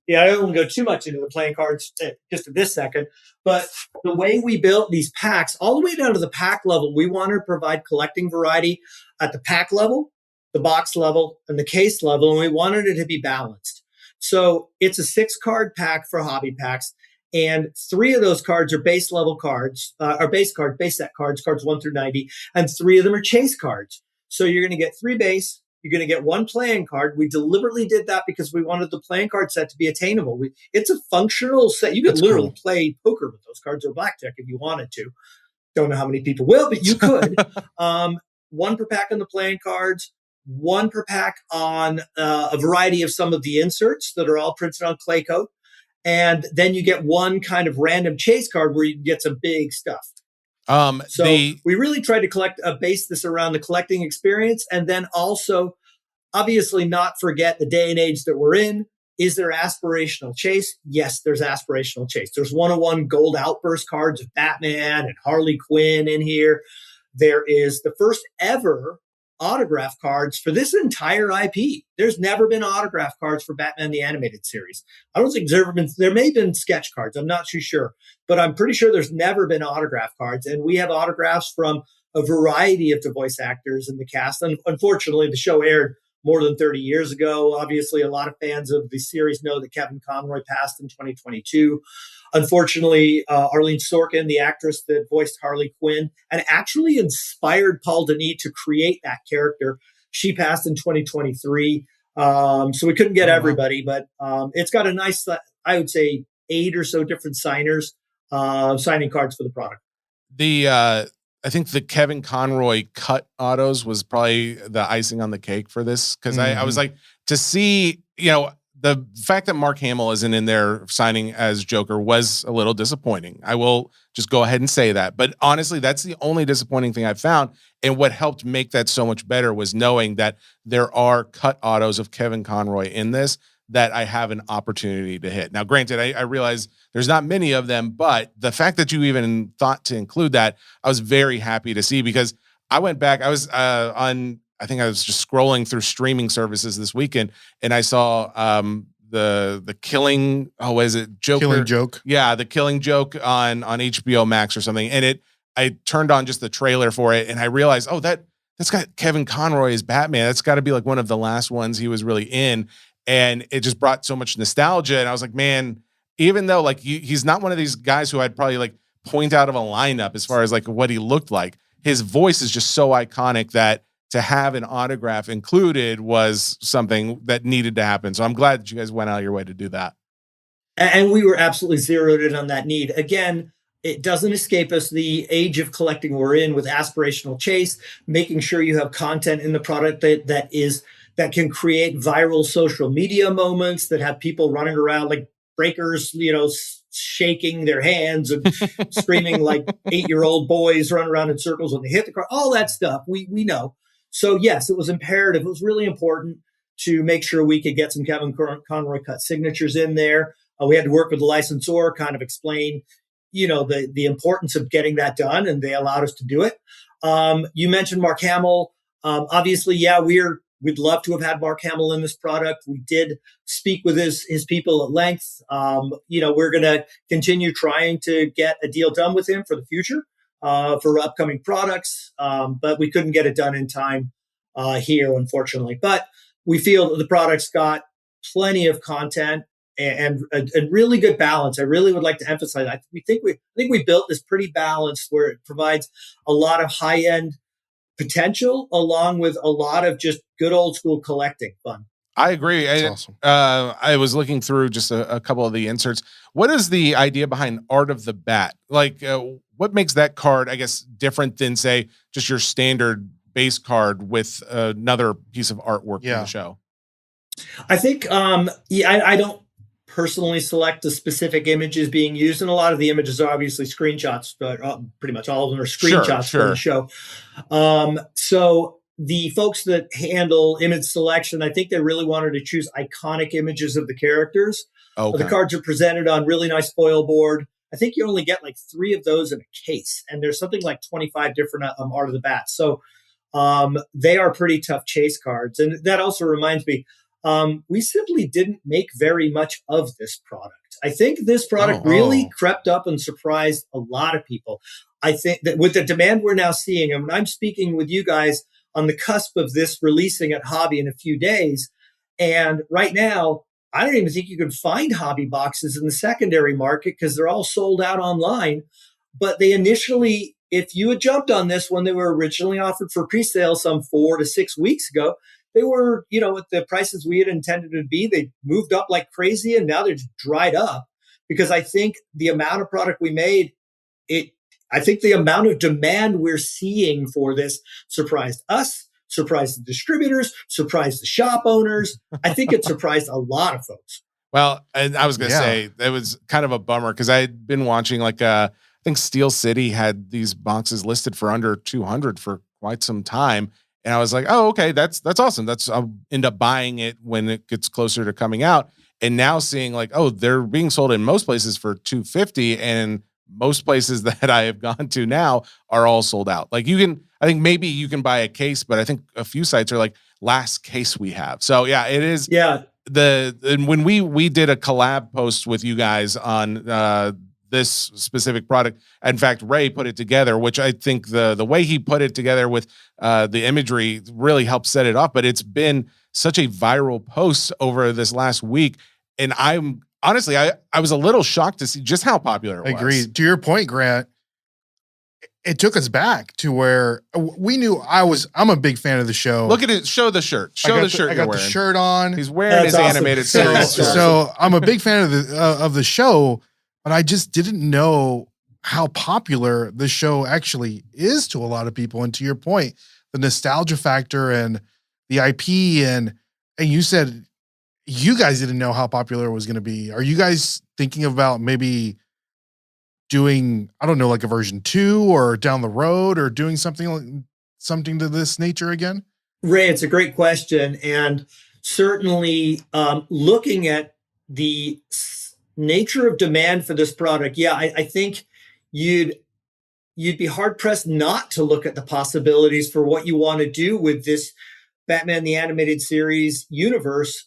don't want to go too much into the playing cards just at this second, but the way we built these packs, all the way down to the pack level, we wanted to provide collecting variety at the pack level, the box level, and the case level, and we wanted it to be balanced. So it's a 6-card pack for hobby packs, and 3 of those cards are base level cards, base set cards 1 through 90, and 3 of them are chase cards. So you're going to get 3 base. You're going to get 1 playing card. We deliberately did that because we wanted the playing card set to be attainable. It's a functional set. You could literally play poker with those cards or blackjack if you wanted to. Don't know how many people will, but you could. 1 per pack on the playing cards, 1 per pack on a variety of some of the inserts that are all printed on clay coat. And then you get 1 kind of random chase card where you can get some big stuff. We really tried to base this around the collecting experience, and then also obviously not forget the day and age that we're in. Is there aspirational chase? Yes, there's aspirational chase. There's 101 gold outburst cards of Batman and Harley Quinn in here. There is the first ever autograph cards for this entire IP. There's never been autograph cards for Batman the Animated Series. I don't think there may have been sketch cards. I'm not too sure, but I'm pretty sure there's never been autograph cards. And we have autographs from a variety of the voice actors in the cast. And unfortunately, the show aired more than 30 years ago. Obviously, a lot of fans of the series know that Kevin Conroy passed in 2022. Unfortunately, Arlene Sorkin, the actress that voiced Harley Quinn and actually inspired Paul Denis to create that character, she passed in 2023. So we couldn't get everybody, but it's got a nice, I would say, 8 or so different signers signing cards for the product.
I think the Kevin Conroy cut autos was probably the icing on the cake for this, because I was like, to see, the fact that Mark Hamill isn't in there signing as Joker was a little disappointing. I will just go ahead and say that. But honestly, that's the only disappointing thing I've found. And what helped make that so much better was knowing that there are cut autos of Kevin Conroy in this that I have an opportunity to hit. Now, granted, I realize there's not many of them, but the fact that you even thought to include that, I was very happy to see, because I went back, I was I think I was just scrolling through streaming services this weekend, and I saw the Killing, what is it? Joker?
Killing Joke.
Yeah, the Killing Joke on HBO Max or something. And I turned on just the trailer for it, and I realized, oh, that's got Kevin Conroy as Batman. That's got to be like one of the last ones he was really in. And it just brought so much nostalgia. And I was like, man, even though like he's not one of these guys who I'd probably like point out of a lineup as far as like what he looked like, his voice is just so iconic that to have an autograph included was something that needed to happen. So I'm glad that you guys went out of your way to do that.
And we were absolutely zeroed in on that need. Again, it doesn't escape us the age of collecting we're in with aspirational chase, making sure you have content in the product that can create viral social media moments, that have people running around like breakers, shaking their hands and screaming like 8-year-old boys run around in circles when they hit the car, all that stuff. We know. So yes, it was imperative. It was really important to make sure we could get some Kevin Conroy cut signatures in there. We had to work with the licensor, kind of explain, the importance of getting that done, and they allowed us to do it. You mentioned Mark Hamill. Obviously, yeah, we'd love to have had Mark Hamill in this product. We did speak with his people at length. We're going to continue trying to get a deal done with him for the future, for upcoming products. But we couldn't get it done in time here, unfortunately. But we feel that the product's got plenty of content and a really good balance. I really would like to emphasize. I think we built this pretty balanced, where it provides a lot of high-end potential along with a lot of just good old school collecting fun.
I agree.
That's awesome.
I was looking through just a couple of the inserts. What is the idea behind Art of the Bat? Like, what makes that card, I guess, different than, say, just your standard base card with another piece of artwork in the show?
I think, I don't personally select the specific images being used, and a lot of the images are obviously screenshots, but pretty much all of them are screenshots from the show. So the folks that handle image selection, I think they really wanted to choose iconic images of the characters. Okay. The cards are presented on really nice foil board. I think you only get like 3 of those in a case, and there's something like 25 different Art of the Bat. So they are pretty tough chase cards. And that also reminds me, we simply didn't make very much of this product. I think this product really crept up and surprised a lot of people. I think that with the demand we're now seeing, and when I'm speaking with you guys on the cusp of this releasing at Hobby in a few days, and right now, I don't even think you can find hobby boxes in the secondary market because they're all sold out online. But they initially, if you had jumped on this when they were originally offered for pre-sale some 4 to 6 weeks ago, they were, at the prices we had intended to be. They moved up like crazy, and now they're just dried up, because I think the amount of product we made, I think the amount of demand we're seeing for this surprised us, surprised the distributors, surprised the shop owners. I think it surprised a lot of folks.
Well, and I was going to say, it was kind of a bummer, because I had been watching I think Steel City had these boxes listed for under 200 for quite some time. And I was like, oh, okay, that's awesome. I'll end up buying it when it gets closer to coming out. And now seeing they're being sold in most places for $250, and most places that I have gone to now are all sold out. I think maybe you can buy a case, but I think a few sites are like last case we have. So yeah, it is.
Yeah.
And when we did a collab post with you guys on this specific product, in fact, Ray put it together, which I think the way he put it together with the imagery really helped set it off. But it's been such a viral post over this last week. And I'm honestly, I was a little shocked to see just how popular it was.
Agreed. To your point, Grant, it took us back to where we knew I'm a big fan of the show.
Look at it. Show the shirt. Show the shirt.
I got the shirt on.
He's wearing his animated series.
So I'm a big fan of the show, but I just didn't know how popular the show actually is to a lot of people. And to your point, the nostalgia factor and the IP and you said you guys didn't know how popular it was going to be. Are you guys thinking about maybe doing, I don't know, like a version 2 or down the road or doing something to this nature again?
Ray, it's a great question. And certainly looking at the nature of demand for this product, I think you'd be hard pressed not to look at the possibilities for what you want to do with this Batman the Animated Series universe.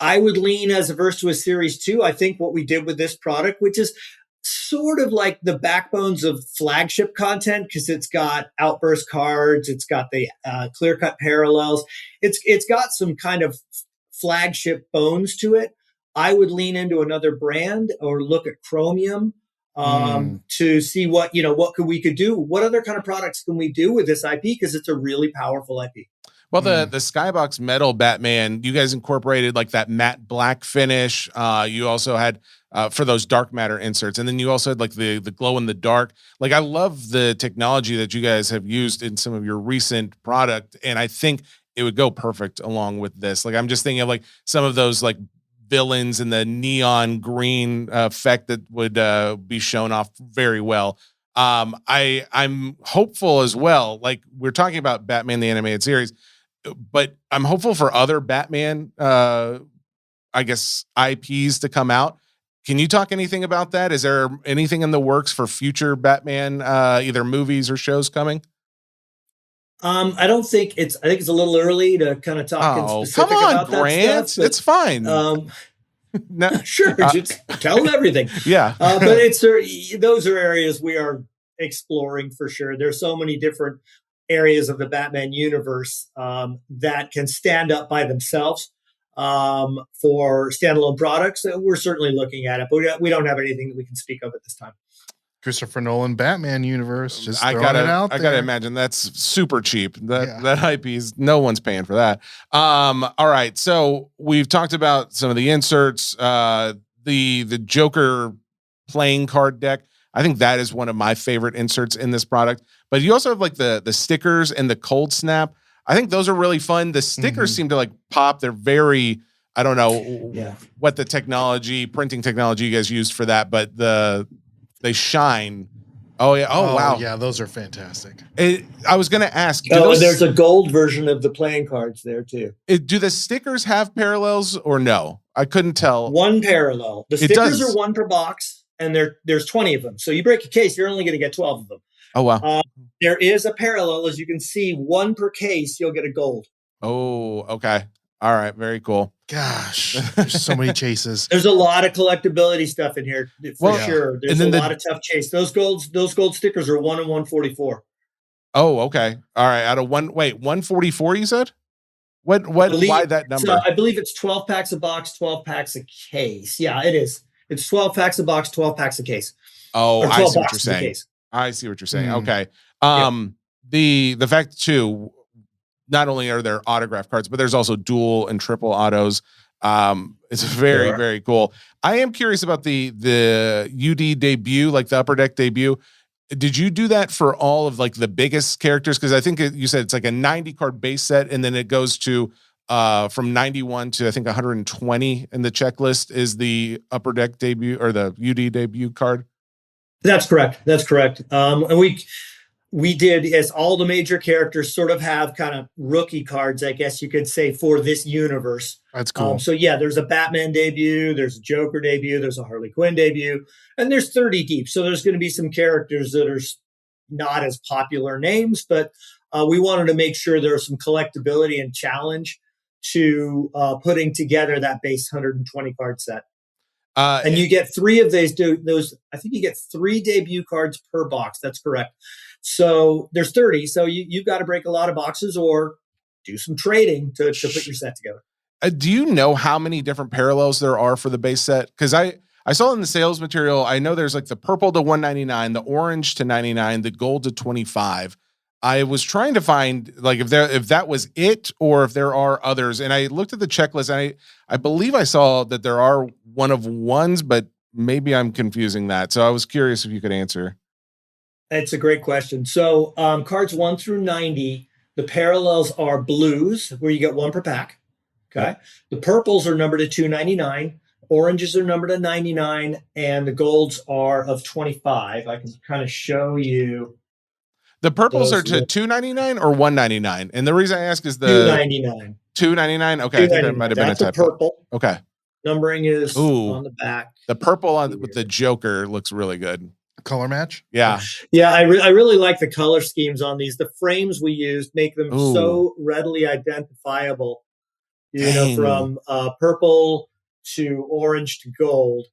I would lean as averse to a series 2. I think what we did with this product, which is sort of like the backbones of flagship content, because it's got outburst cards, it's got the clear-cut parallels, it's got some kind of flagship bones to it. I would lean into another brand or look at Chromium to see what we could do. What other kind of products can we do with this IP? Because it's a really powerful IP.
Well, the Skybox Metal Batman, you guys incorporated like that matte black finish. You also had for those dark matter inserts, and then you also had like the glow in the dark. Like, I love the technology that you guys have used in some of your recent product, and I think it would go perfect along with this. Like, I'm just thinking of like some of those like villains and the neon green effect that would be shown off very well. I'm hopeful as well. Like, we're talking about Batman the Animated Series, but I'm hopeful for other Batman, I guess, IPs to come out. Can you talk anything about that? Is there anything in the works for future Batman, either movies or shows coming?
I think it's a little early to kind of talk in specific
come on,
about
Grant.
that stuff.
It's fine.
No, sure, just tell them everything.
Yeah.
But those are areas we are exploring for sure. There's so many different areas of the Batman universe that can stand up by themselves for standalone products. We're certainly looking at it, but we don't have anything that we can speak of at this time.
Christopher Nolan Batman universe. Just
I gotta imagine that's super cheap. That IP is, no one's paying for that. All right. So we've talked about some of the inserts, the Joker playing card deck. I think that is one of my favorite inserts in this product. But you also have like the stickers and the cold snap. I think those are really fun. The stickers seem to like pop. They're very, I don't know what the printing technology you guys used for that, but they shine. Oh yeah. Oh wow.
Yeah, those are fantastic.
I was going to ask.
There's a gold version of the playing cards there too.
Do the stickers have parallels or no? I couldn't tell.
One parallel. The stickers are one per box, and there's 20 of them. So you break a case, you're only going to get 12 of them.
Oh wow.
There is a parallel, as you can see, one per case. You'll get a gold.
Oh, okay. All right. Very cool.
Gosh, there's so many chases.
There's a lot of collectability stuff in here for sure. There's a lot of tough chase. Those gold stickers are 1 and 144.
Oh, okay. All right. Out of 144, you said? Why that number?
So I believe it's 12 packs a box, 12 packs a case. Yeah, it is. It's 12 packs a box, 12 packs a case.
Oh, I see what you're saying. I see what you're saying. Okay. The fact too, not only are there autograph cards, but there's also dual and triple autos. It's very, very cool. I am curious about the UD debut, like the Upper Deck debut. Did you do that for all of like the biggest characters? Because I think you said it's like a 90 card base set, and then it goes to from 91 to I think 120 in the checklist is the Upper Deck debut or the UD debut card.
That's correct. And we did, as all the major characters sort of have kind of rookie cards, I guess you could say, for this universe.
That's cool.
So yeah, there's a Batman debut, there's a Joker debut, there's a Harley Quinn debut, and there's 30 deep. So there's going to be some characters that are not as popular names, but we wanted to make sure there was some collectability and challenge to putting together that base 120 card set. And you get 3 of those. I think you get 3 debut cards per box. That's correct. So there's 30. So you've got to break a lot of boxes, or do some trading to put your set together.
Do you know how many different parallels there are for the base set? Because I saw in the sales material, I know there's like the purple to 199, the orange to 99, the gold to 25. I was trying to find like if that was it or if there are others. And I looked at the checklist. And I believe I saw that there are one of ones, but maybe I'm confusing that. So I was curious if you could answer.
It's a great question. So cards 1 through 90, the parallels are blues, where you get one per pack. Okay. Yep. The purples are numbered to 299. Oranges are numbered to 99, and the golds are of 25. I can kind of show you.
The purples are to 299 or 199. And the reason I ask is the
299.
299. Okay. I think that might have been a typo.
Purple.
Okay.
Numbering is on the back.
The purple with the Joker looks really good.
Color match.
Yeah.
Yeah. I really like the color schemes on these. The frames we used make them so readily identifiable, from purple to orange to gold.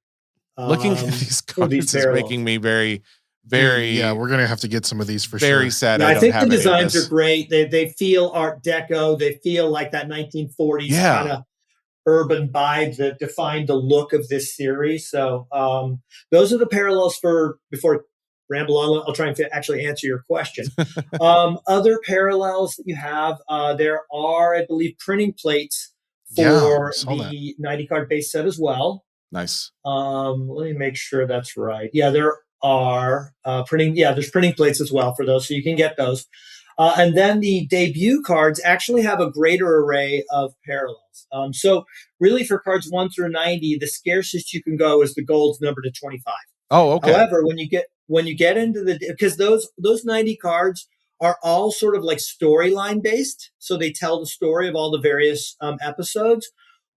Looking at these cards is making me very, very.
Yeah, we're gonna have to get some of these for
very
sure.
sad.
Yeah, I think the designs are great. They feel Art Deco. They feel like that 1940s kind of urban vibe that defined the look of this series. So those are the parallels for. Before I ramble on, I'll try and actually answer your question. Other parallels that you have, there are, I believe, printing plates for the 90 card base set as well.
Nice.
Let me make sure that's right. Yeah, there are printing. Yeah, there's printing plates as well for those, so you can get those. And then the debut cards actually have a greater array of parallels. So really, for cards 1 through 90, the scarcest you can go is the gold's number to 25.
Oh, okay.
However, when you get into because those 90 cards are all sort of like storyline based, so they tell the story of all the various episodes.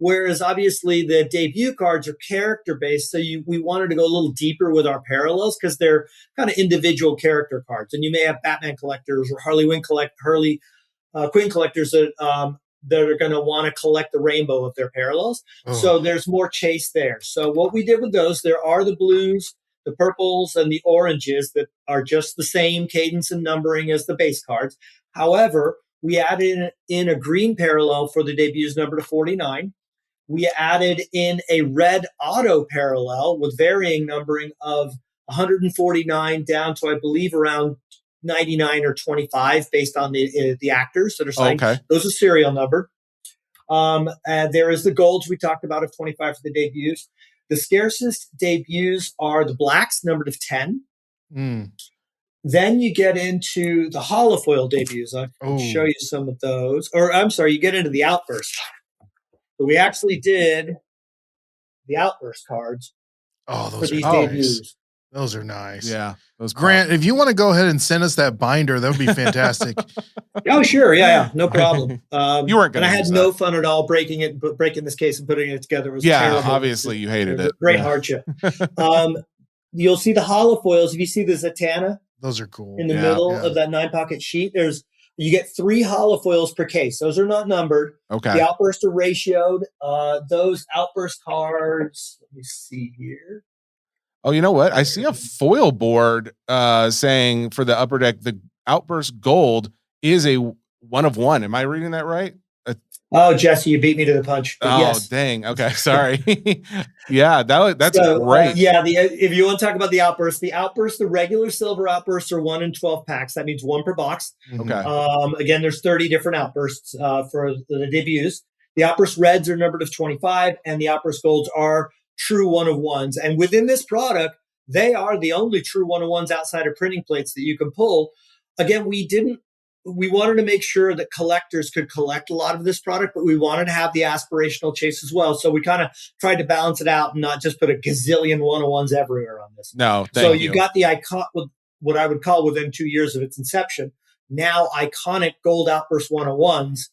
Whereas obviously the debut cards are character based, so we wanted to go a little deeper with our parallels because they're kind of individual character cards, and you may have Batman collectors or Harley Quinn collectors that are going to want to collect the rainbow of their parallels. So there's more chase there. So what we did with those, there are the blues, the purples, and the oranges that are just the same cadence and numbering as the base cards. However, we added in a green parallel for the debuts number to 49. We added in a red auto parallel with varying numbering of 149 down to, I believe, around 99 or 25 based on the actors that are signed.
Okay.
Those are serial numbered. And there is the golds we talked about of 25 for the debuts. The scarcest debuts are the blacks, numbered of 10. Then you get into the holofoil debuts. I can show you some of those. Or I'm sorry, you get into the outburst. So we actually did the outburst cards for these debuts.
Those are nice.
Yeah.
Grant, if you want to go ahead and send us that binder, that would be fantastic.
Oh, sure. Yeah. No problem.
You weren't going to.
And I had no fun at all breaking this case and putting it together. It was terrible.
Obviously you hated it.
Great hardship. You'll see the holofoils. If you see the Zatanna,
those are cool.
In the middle of that 9-pocket sheet, you get 3 holofoils per case. Those are not numbered.
Okay.
The outbursts are ratioed. Those outburst cards, let me see here.
Oh, you know what? I see a foil board saying for the upper deck, the outburst gold is a 1 of 1. Am I reading that right?
Oh, Jesse, you beat me to the punch. Yes.
Dang. Okay. Sorry. Yeah, that's great.
If you want to talk about the the regular silver outbursts are 1 in 12 packs. That means 1 per box.
Okay.
Again, there's 30 different outbursts for the debuts. The outburst reds are numbered of 25, and the outburst golds are true 1 of 1s. And within this product, they are the only true 1 of 1s outside of printing plates that you can pull. Again, we wanted to make sure that collectors could collect a lot of this product, but we wanted to have the aspirational chase as well. So we kind of tried to balance it out and not just put a gazillion 1 of 1s everywhere on this.
No,
so you got the icon, what I would call within 2 years of its inception, now iconic gold outburst 1 of 1s.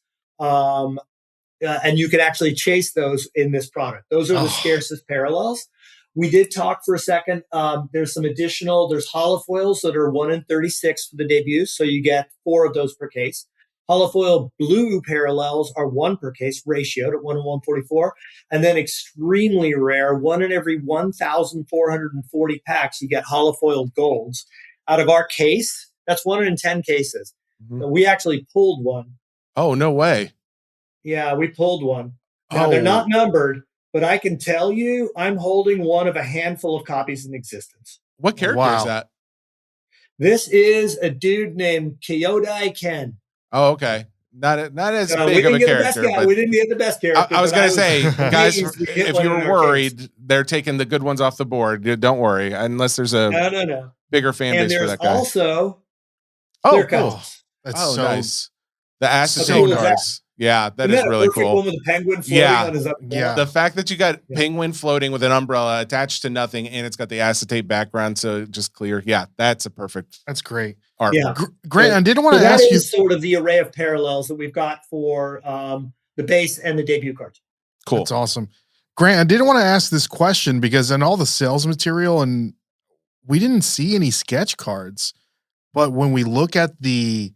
And you can actually chase those in this product. Those are the scarcest parallels. We did talk for a second. There's holofoils that are 1 in 36 for the debuts. So you get 4 of those per case. Holofoil blue parallels are 1 per case, ratioed at 1 in 144. And then extremely rare, 1 in every 1,440 packs, you get holofoil golds. Out of our case, that's 1 in 10 cases. So we actually pulled one
Oh, no way.
Yeah, we pulled one. Now, they're not numbered, but I can tell you I'm holding one of a handful of copies in existence.
What character is that?
This is a dude named Kyodai Ken.
Oh, okay. Not as
we
big of a
didn't get the
character.
best guy.
But
We didn't get the best character.
I was going to say, guys,
pleased we hit
if
one
you
in
were
our
worried,
case.
they're taking the good ones off the board. Don't worry, unless there's a
No.
bigger fan
And
base for
there's
that guy.
also
Oh,
clear
cool.
cuts.
That's so
nice. The acetate
cool is that?
cards. Yeah, that
Isn't
is
a
really
perfect
cool.
one with a penguin floating
Yeah.
on his
Yeah.
The fact that you got
Yeah.
penguin floating with an umbrella attached to nothing, and it's got the acetate background, so just clear. Yeah, that's a perfect
That's great.
art.
Yeah.
Grant, I didn't want
So
to
that
ask you.
is sort of the array of parallels that we've got for the base and the debut cards.
Cool.
That's awesome. Grant, I didn't want to ask this question because in all the sales material, and we didn't see any sketch cards. But when we look at the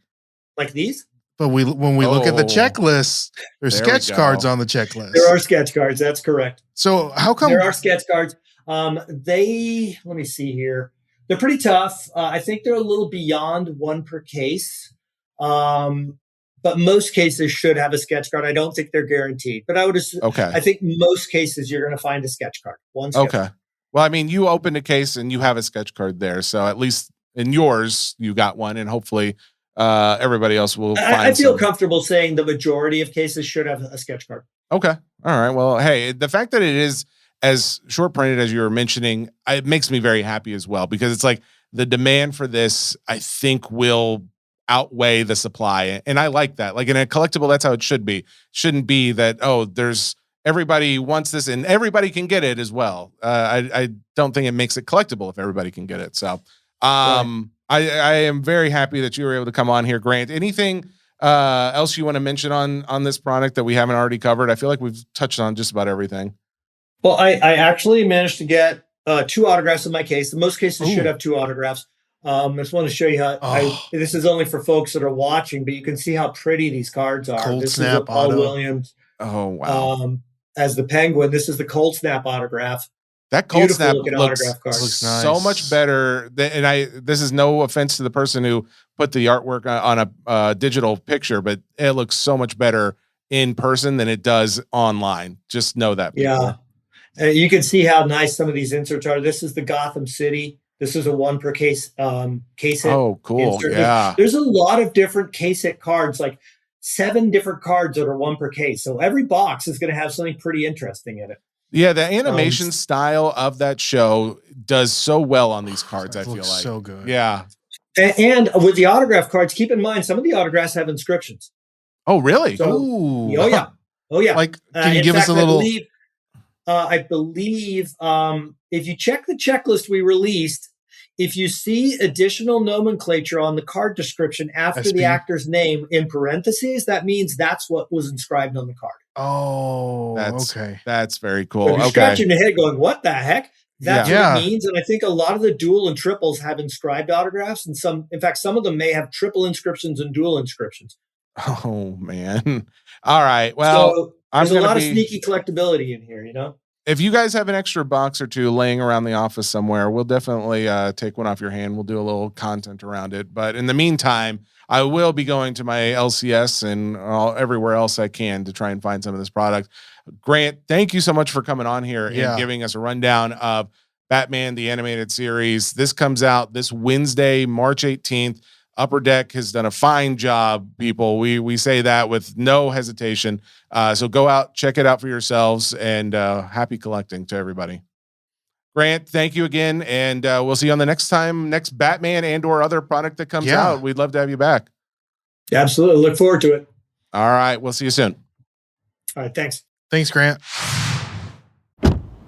Like these?
when we look at the
Oh.
checklist, there's
There we
sketch
go.
cards on the checklist.
There are sketch cards. That's correct.
So how come
There are sketch cards. Let me see here. They're pretty tough. I think they're a little beyond one per case. But most cases should have a sketch card. I don't think they're guaranteed, but
Okay.
I think most cases you're going to find a sketch card. One sketch
Okay.
card.
Well, I mean, you opened a case and you have a sketch card there, so at least in yours you got one, and hopefully everybody else will find
I feel
some.
comfortable saying the majority of cases should have a sketch card.
Okay. All right. Well, hey, the fact that it is as short printed as you were mentioning, it makes me very happy as well, because it's like the demand for this, I think, will outweigh the supply. And I like that. Like in a collectible, that's how it should be. It shouldn't be that, oh, there's everybody wants this and everybody can get it as well. I don't think it makes it collectible if everybody can get it. So I am very happy that you were able to come on here, Grant. Anything else you want to mention on this product that we haven't already covered? I feel like we've touched on just about everything.
Well, I actually managed to get 2 autographs in my case. Most cases should have 2 autographs. I just want to show you how this is only for folks that are watching, but you can see how pretty these cards are.
Cold
this
Snap
is a Paul
auto.
Williams
Oh, wow.
as the Penguin. This is the Cold Snap autograph.
That Cold
Beautiful
Snap
looking
looks
autograph card.
Looks nice.
so much better. This is no offense to the person who put the artwork on a digital picture, but it looks so much better in person than it does online. Just know that. People.
Yeah. You can see how nice some of these inserts are. This is the Gotham City. This is a 1 per case case hit.
Oh, cool.
insert.
Yeah.
There's a lot of different case hit cards, like 7 different cards that are 1 per case. So every box is going to have something pretty interesting in it.
Yeah, the animation style of that show does so well on these cards, I feel like.
So good.
Yeah.
And with the autograph cards, keep in mind, some of the autographs have inscriptions.
Oh, really?
So,
Ooh.
Oh, yeah. Oh, yeah.
Like, can you
In
give us
fact,
a little?
I believe if you check the checklist we released, if you see additional nomenclature on the card description after
SP?
the actor's name in parentheses, that means that's what was inscribed on the card.
Oh, okay.
That's very
So
cool.
if you're
Okay.
scratching your head going, what the heck? That's
Yeah.
what it means. And I think a lot of the dual and triples have inscribed autographs. And in fact, some of them may have triple inscriptions and dual inscriptions.
Oh, man. All right. Well,
so
I'm
there's a
gonna
lot of
be-
sneaky collectability in here, you know?
if you guys have an extra box or 2 laying around the office somewhere, we'll definitely take one off your hand. We'll do a little content around it. But in the meantime, I will be going to my LCS and everywhere else I can to try and find some of this product. Grant, thank you so much for coming on here and giving us a rundown of Batman, the animated series. This comes out this Wednesday, March 18th. Upper Deck has done a fine job, people. We say that with no hesitation. So go out, check it out for yourselves, and happy collecting to everybody. Grant, thank you again, and we'll see you on the next Batman and or other product that comes out. We'd love to have you back.
Absolutely. Look forward to it.
All right. We'll see you soon.
All right. Thanks.
Thanks, Grant.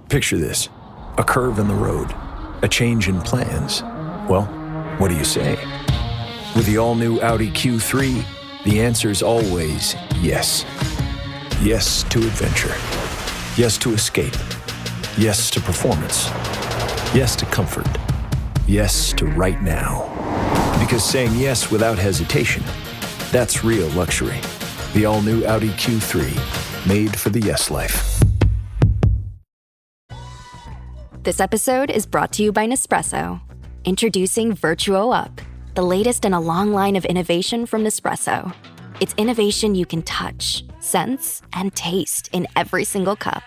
Picture this, a curve in the road, a change in plans. Well, what do you say? With the all-new Audi Q3, the answer's always yes. Yes to adventure. Yes to escape. Yes to performance. Yes to comfort. Yes to right now. Because saying yes without hesitation, that's real luxury. The all-new Audi Q3, made for the yes life.
This episode is brought to you by Nespresso. Introducing Virtuo Up, the latest in a long line of innovation from Nespresso. It's innovation you can touch, sense, and taste in every single cup.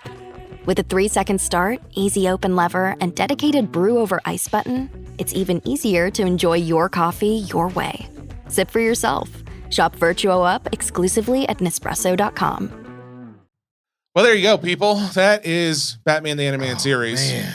With a 3-second start, easy open lever, and dedicated brew over ice button, it's even easier to enjoy your coffee your way. Sip for yourself. Shop Virtuo Up exclusively at Nespresso.com.
Well, there you go, people. That is Batman the Animated Series.
Man.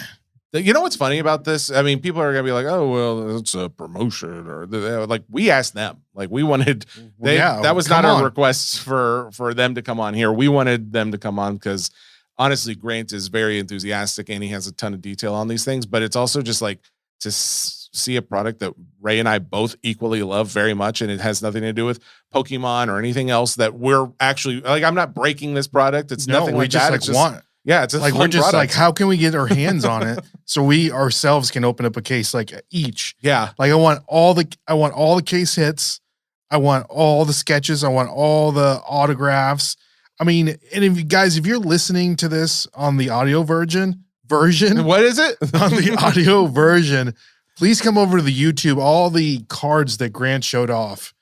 You know what's funny about this? I mean, people are gonna be like, "Oh, well, it's a promotion," or like we asked them. Like we wanted. That was not our request for them to come on here. We wanted them to come on because honestly, Grant is very enthusiastic and he has a ton of detail on these things. But it's also just like to see a product that Ray and I both equally love very much, and it has nothing to do with Pokemon or anything else that we're actually like. I'm not breaking this product. It's nothing like that. It's just
want.
Yeah, it's
like we're just product. Like, how can we get our hands on it so we ourselves can open up a case like each?
Yeah,
like I want all the case hits. I want all the sketches. I want all the autographs. I mean, and if you're listening to this on the audio version,
what is it
on the audio version? Please come over to the YouTube. All the cards that Grant showed off,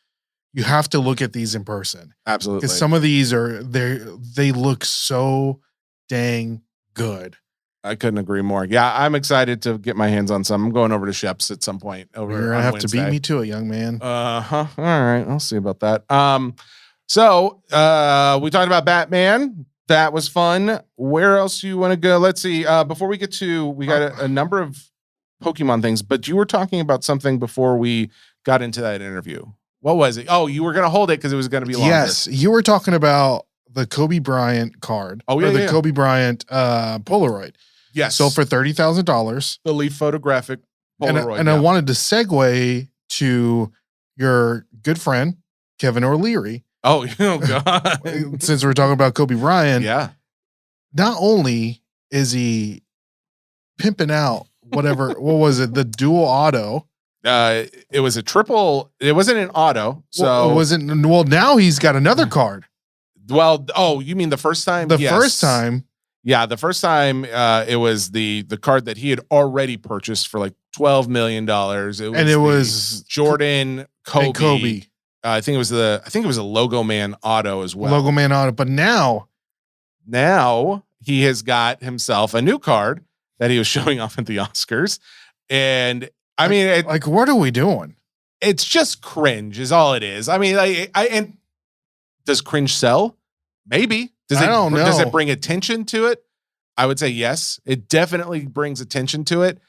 you have to look at these in person.
Absolutely,
because some of these they look so dang good.
I couldn't agree more. Yeah, I'm excited to get my hands on some. I'm going over to Shep's at some point.
You're gonna have
Wednesday.
to beat me to it, young man.
All right, I'll see about that. So we talked about Batman. That was fun. Where else you want to go? Let's see. Before we get to, we got a number of Pokemon things, but you were talking about something before we got into that interview. What was it? Oh, you were going to hold it because it was going to be longer.
Yes, you were talking about the Kobe Bryant card.
Oh, yeah,
Kobe Bryant Polaroid.
Yes.
Sold for $30,000.
The Leaf Photographic Polaroid.
And I wanted to segue to your good friend, Kevin O'Leary.
Oh God.
Since we're talking about Kobe Bryant.
Yeah.
Not only is he pimping out whatever, what was it? The dual auto.
It was a triple. It wasn't an auto. So
well, now he's got another card.
Well, you mean the first time?
First time.
Yeah, the first time it was the card that he had already purchased for like $12 million. It was Jordan Kobe. I think it was a Logo Man auto as well.
Logo Man auto, but now
he has got himself a new card that he was showing off at the Oscars, and I mean,
what are we doing?
It's just cringe, is all it is. I mean, and does cringe sell? Maybe. I don't know. Does it bring attention to it? I would say yes. It definitely brings attention to it.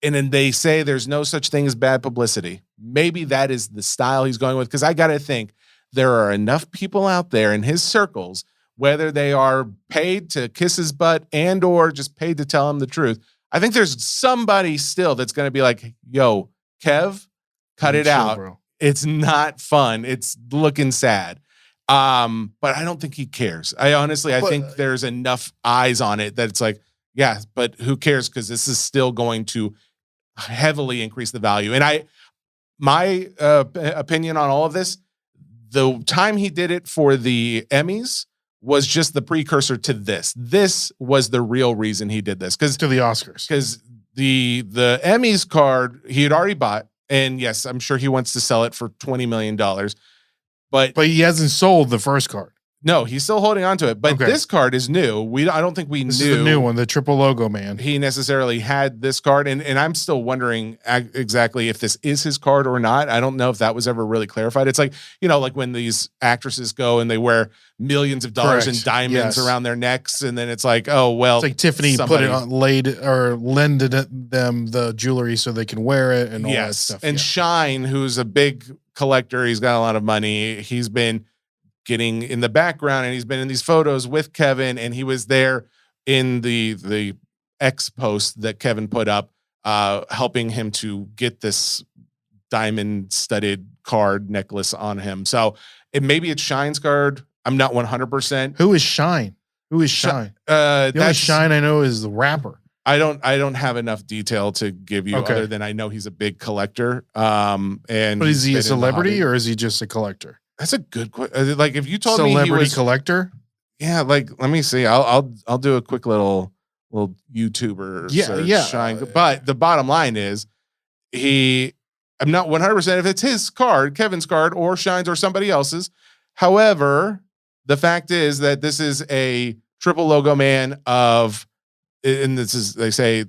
And then they say there's no such thing as bad publicity. Maybe that is the style he's going with. Because I got to think there are enough people out there in his circles, whether they are paid to kiss his butt and or just paid to tell him the truth. I think there's somebody still that's going to be like, yo, Kev, cut it out. Bro. It's not fun. It's looking sad. But I don't think he cares. I think there's enough eyes on it that it's like, yeah, but who cares? Because this is still going to heavily increase the value. And my opinion on all of this, the time he did it for the Emmys was just the precursor to this. This was the real reason he did this.
To the Oscars.
Because the Emmys card he had already bought. And yes, I'm sure he wants to sell it for $20 million. But
he hasn't sold the first card.
No, he's still holding on to it. But this card is new. I don't think
this is the new one, the triple logo man.
He necessarily had this card. And I'm still wondering exactly if this is his card or not. I don't know if that was ever really clarified. It's like, like when these actresses go and they wear millions of dollars in diamonds around their necks. And then it's like, oh, well.
It's like Tiffany put it on, lended them the jewelry so they can wear it and all that stuff.
And Shine, who's a big collector, he's got a lot of money. He's been getting in the background and he's been in these photos with Kevin, and he was there in the X post that Kevin put up, helping him to get this diamond studded card necklace on him. So maybe it's Shine's card. I'm not 100%.
Who is Shine? The only Shine I know is the rapper.
I don't have enough detail to give you other than I know he's a big collector. But
is he a celebrity or is he just a collector?
That's a good question. Like if you told me
he was collector,
yeah. Like let me see. I'll do a quick little YouTuber. Shine. But the bottom line is, I'm not 100% if it's his card, Kevin's card, or Shine's or somebody else's. However, the fact is that this is a triple logo man of, and this is, they say,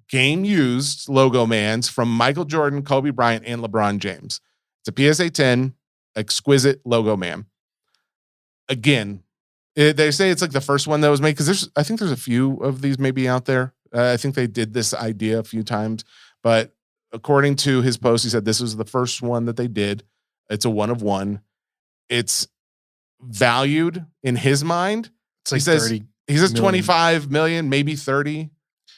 game used logo mans from Michael Jordan, Kobe Bryant, and LeBron James. It's a PSA 10 exquisite logo man. Again, they say it's like the first one that was made, because I think there's a few of these maybe out there. I think they did this idea a few times, but according to his post, he said this was the first one that they did. It's a one of one. It's valued in his mind.
It's like
he says
30
he says
million.
25 million, maybe 30.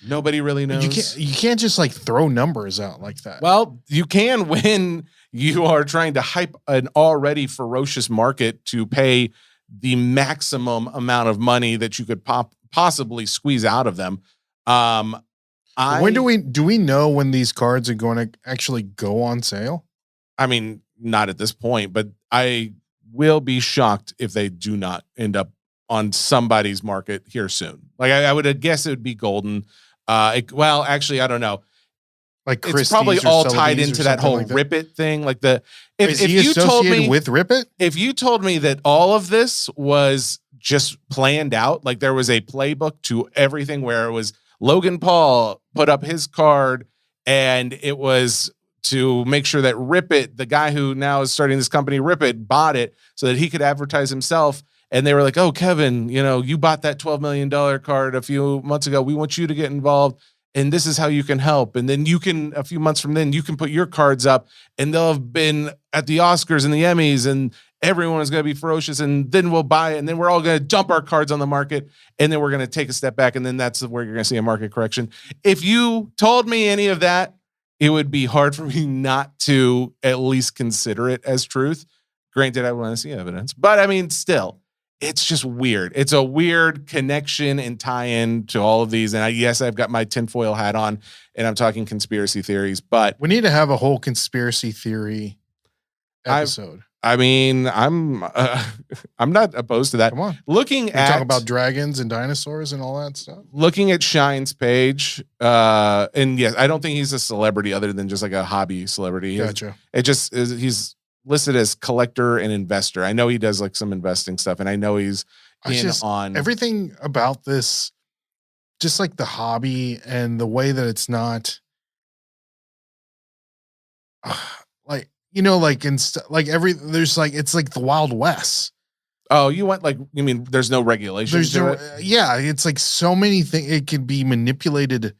Nobody really knows.
You can't just like throw numbers out like that.
Well, you can when you are trying to hype an already ferocious market to pay the maximum amount of money that you could possibly squeeze out of them.
When do we know when these cards are going to actually go on sale?
I mean, not at this point, but I will be shocked if they do not end up on somebody's market here soon. Like I would guess it would be golden. Well, actually, I don't know.
Like Christie's,
it's probably
or
all
Sotheby's
tied
or
into that
something
whole
like that?
Rip It thing. Like
Is he associated with Rip It?
If you told me that all of this was just planned out, like there was a playbook to everything, where it was Logan Paul put up his card and it was to make sure that Rip It, the guy who now is starting this company, Rip It, bought it so that he could advertise himself. And they were like, oh, Kevin, you bought that $12 million card a few months ago. We want you to get involved. And this is how you can help. And then a few months from then, you can put your cards up and they'll have been at the Oscars and the Emmys and everyone is going to be ferocious. And then we'll buy it. And then we're all going to dump our cards on the market. And then we're going to take a step back. And then that's where you're going to see a market correction. If you told me any of that, it would be hard for me not to at least consider it as truth. Granted, I want to see evidence. But I mean, still. It's just weird. It's a weird connection and tie-in to all of these. And yes, I've got my tinfoil hat on and I'm talking conspiracy theories, but
we need to have a whole conspiracy theory episode.
I'm not opposed to that.
Come on.
Looking
we
at
talk about dragons and dinosaurs and all that stuff.
Looking at Shine's page, and yes, I don't think he's a celebrity other than just like a hobby celebrity.
Gotcha.
He's listed as collector and investor. I know he does like some investing stuff, and I know he's on
everything about this, just like the hobby and the way that it's not like, there's like, it's like the Wild West.
Oh, you mean there's no regulations to it?
Yeah, it's like so many things. It can be manipulated.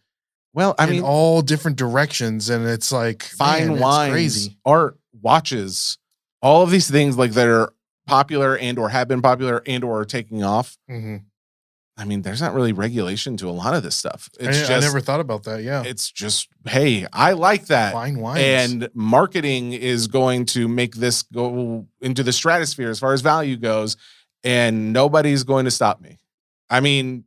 Well, I mean,
all different directions, and it's like
fine wines, crazy art, watches, all of these things like that are popular and or have been popular and or are taking off.
Mm-hmm.
I mean, there's not really regulation to a lot of this stuff.
I never thought about that. Yeah,
it's just, hey, I like that.
Fine wines.
And marketing is going to make this go into the stratosphere as far as value goes, and nobody's going to stop me. I mean,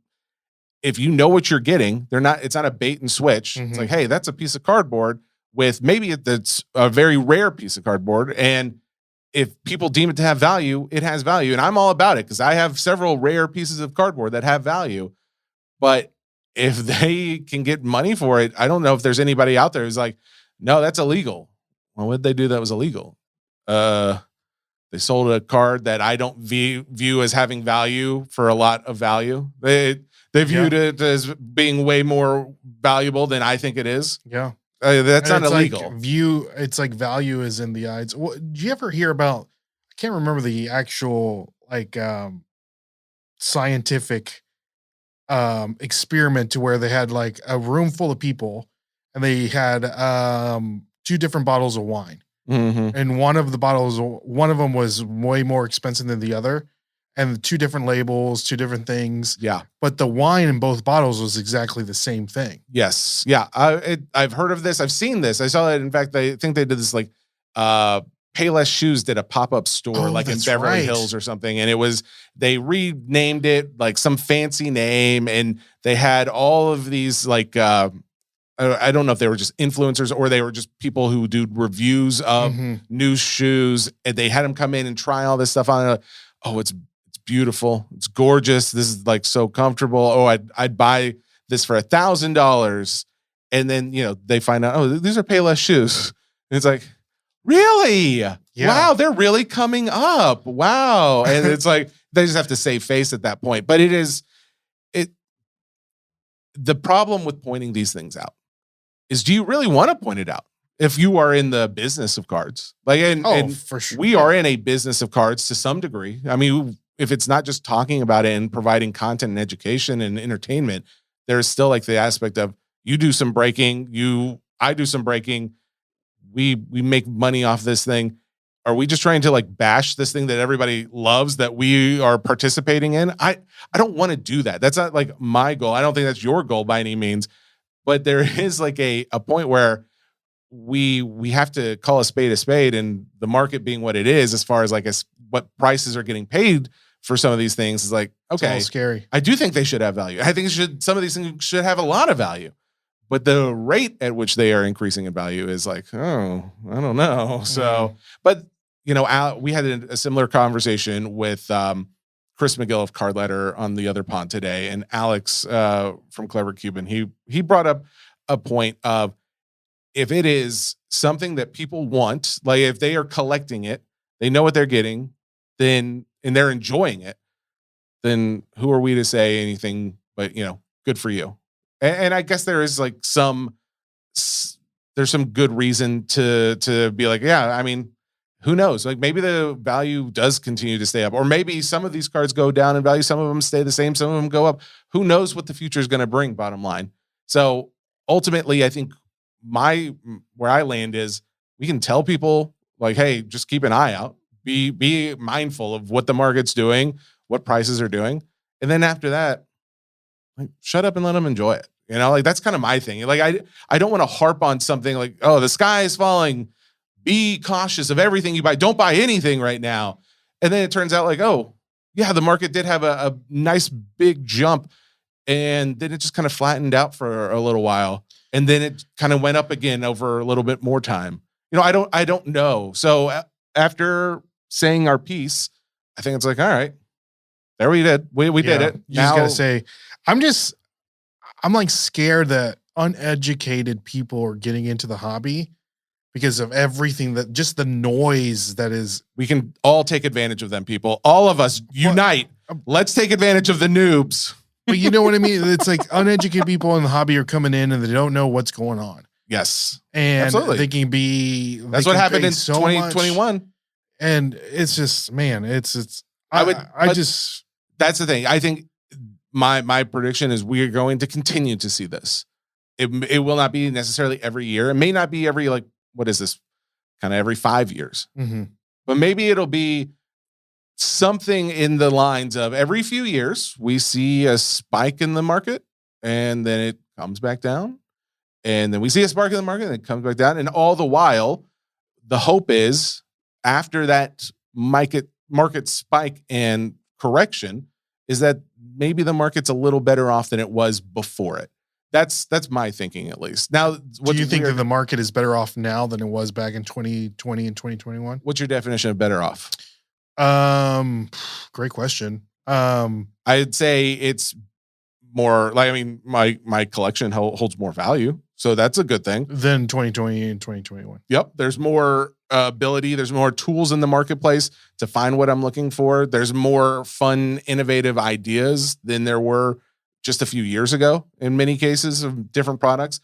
if you know what you're getting, it's not a bait and switch.
Mm-hmm.
It's like, hey, that's a piece of cardboard with maybe that's a very rare piece of cardboard. And if people deem it to have value, it has value. And I'm all about it because I have several rare pieces of cardboard that have value. But if they can get money for it, I don't know if there's anybody out there who's like, no, that's illegal. Well, what did they do that was illegal? They sold a card that I don't view as having value for a lot of value. They viewed it as being way more valuable than I think it is.
Yeah.
That's not illegal.
It's like value is in the eyes. Did you ever hear about, I can't remember the actual scientific experiment to where they had like a room full of people and they had 2 different bottles of wine.
Mm-hmm.
And one of them was way more expensive than the other. And 2 different labels, 2 different things.
Yeah. But
the wine in both bottles was exactly the same thing.
Yes. Yeah. I've heard of this. I've seen this. I saw it. In fact, I think they did this like Payless Shoes did a pop-up store like in Beverly Hills or something. And they renamed it like some fancy name. And they had all of these like, I don't know if they were just influencers or they were just people who do reviews of new shoes. And they had them come in and try all this stuff on. Oh, it's beautiful. It's gorgeous. This is like so comfortable. Oh, I'd buy this for $1,000. And then, they find out, oh, these are Payless shoes. And it's like, Really?
Yeah.
Wow, they're really coming up. Wow. And it's like, they just have to save face at that point. But the problem with pointing these things out is, do you really want to point it out? If you are in the business of cards, like, and
for sure.
we are in a business of cards to some degree. I mean, if it's not just talking about it and providing content and education and entertainment, there's still like the aspect of you do some breaking, I do some breaking. We make money off this thing. Are we just trying to like bash this thing that everybody loves that we are participating in? I don't want to do that. That's not like my goal. I don't think that's your goal by any means. But there is like a point where we have to call a spade, and the market being what it is, as far as like what prices are getting paid for some of these things, is like, okay,
it's all scary.
I do think they should have value. I think some of these things should have a lot of value, but the rate at which they are increasing in value is like, oh, I don't know. So, but we had a similar conversation with Chris McGill of Card Letter on the other pod today, and Alex from Clever Cuban. He brought up a point of, if it is something that people want, like if they are collecting it, they know what they're getting, and they're enjoying it, then who are we to say anything but, good for you. And I guess there is like there's some good reason to be like, yeah, I mean, who knows? Like maybe the value does continue to stay up, or maybe some of these cards go down in value. Some of them stay the same. Some of them go up. Who knows what the future is going to bring, bottom line. So ultimately, I think where I land is, we can tell people like, hey, just keep an eye out, be mindful of what the market's doing, what prices are doing. And then after that, like, shut up and let them enjoy it. Like that's kind of my thing. Like I don't want to harp on something like, oh, the sky is falling. Be cautious of everything you buy. Don't buy anything right now. And then it turns out like, oh yeah, the market did have a nice big jump, and then it just kind of flattened out for a little while. And then it kind of went up again over a little bit more time. I don't know. So after saying our piece, I think it's like, all right, there we did. We did it.
You just gotta say, I'm like scared that uneducated people are getting into the hobby because of everything, that just the noise that is.
We can all take advantage of them, people. All of us unite. Let's take advantage of the noobs.
But you know what I mean? It's like uneducated people in the hobby are coming in and they don't know what's going on.
Yes.
And
absolutely.
they can be.
That's what happened in 2021.
And it's just, man, that's
the thing. I think my prediction is we are going to continue to see this. It will not be necessarily every year. It may not be every, like, what is this? Kind of every 5 years.
Mm-hmm.
But maybe it'll be something in the lines of every few years we see a spike in the market, and then it comes back down, and then we see a spark in the market and it comes back down. And all the while, the hope is after that market spike and correction is that maybe the market's a little better off than it was before it. That's my thinking, at least. Now,
do you think that the market is better off now than it was back in 2020 and 2021?
What's your definition of better off?
Great question.
I'd say it's more like, I mean, my collection holds more value, so that's a good thing
than 2020 and 2021.
Yep. There's more ability. There's more tools in the marketplace to find what I'm looking for. There's more fun, innovative ideas than there were just a few years ago in many cases of different products.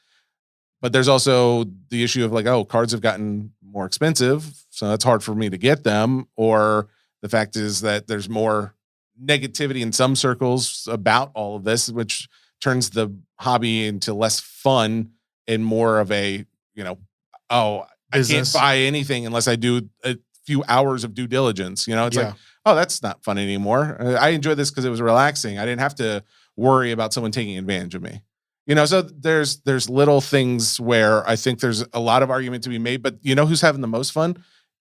But there's also the issue of like, oh, cards have gotten more expensive, so that's hard for me to get them. Or the fact is that there's more negativity in some circles about all of this, which turns the hobby into less fun and more of a, oh,
business.
I can't buy anything unless I do a few hours of due diligence. It's like, oh, that's not fun anymore. I enjoyed this because it was relaxing. I didn't have to worry about someone taking advantage of me. So there's little things where I think there's a lot of argument to be made, but who's having the most fun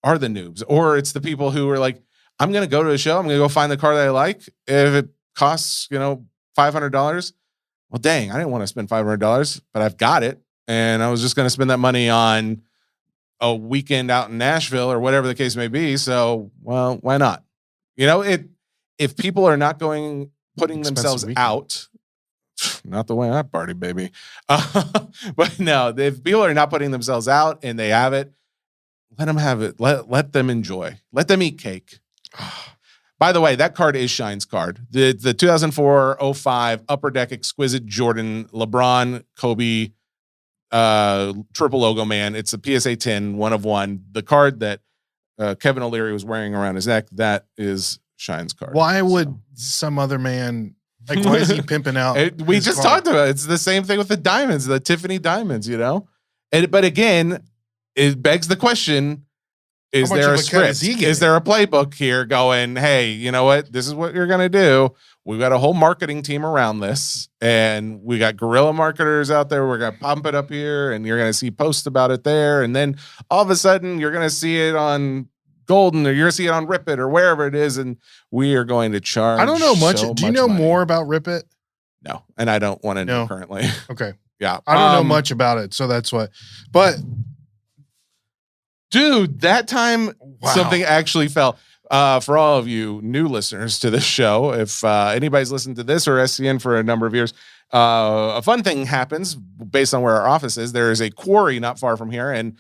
are the noobs, or it's the people who are like, I'm going to go to a show. I'm going to go find the car that I like. If it costs, $500, well, dang, I didn't want to spend $500, but I've got it. And I was just going to spend that money on a weekend out in Nashville or whatever the case may be. So, well, why not? If people are not putting themselves out, not the way I party, baby. But no, if people are not putting themselves out and they have it, let them have it. Let them enjoy. Let them eat cake. By the way, that card is Shine's card. The 2004-05 Upper Deck Exquisite Jordan LeBron Kobe triple logo man. It's a PSA 10, 1 of 1. The card that Kevin O'Leary was wearing around his neck, that is Shine's card.
Why would some other man, like, why is he pimping out?
We just talked about it. It's the same thing with the diamonds, the Tiffany diamonds, you know? But again, it begs the question, is there a script? Is there a playbook here going, hey, you know what? This is what you're going to do. We've got a whole marketing team around this, and we got guerrilla marketers out there. We're going to pump it up here, and you're going to see posts about it there. And then all of a sudden, you're going to see it on Golden, or you're going to see it on Rip It, or wherever it is, and we are going to charge.
I don't know much.
So
do you know
money.
more about Rip It?
No, and I don't want to know currently.
Okay.
Yeah.
I don't know much about it, so that's what. But
dude, that time something actually fell. For all of you new listeners to this show, if anybody's listened to this or SCN for a number of years, a fun thing happens based on where our office is. There is a quarry not far from here, and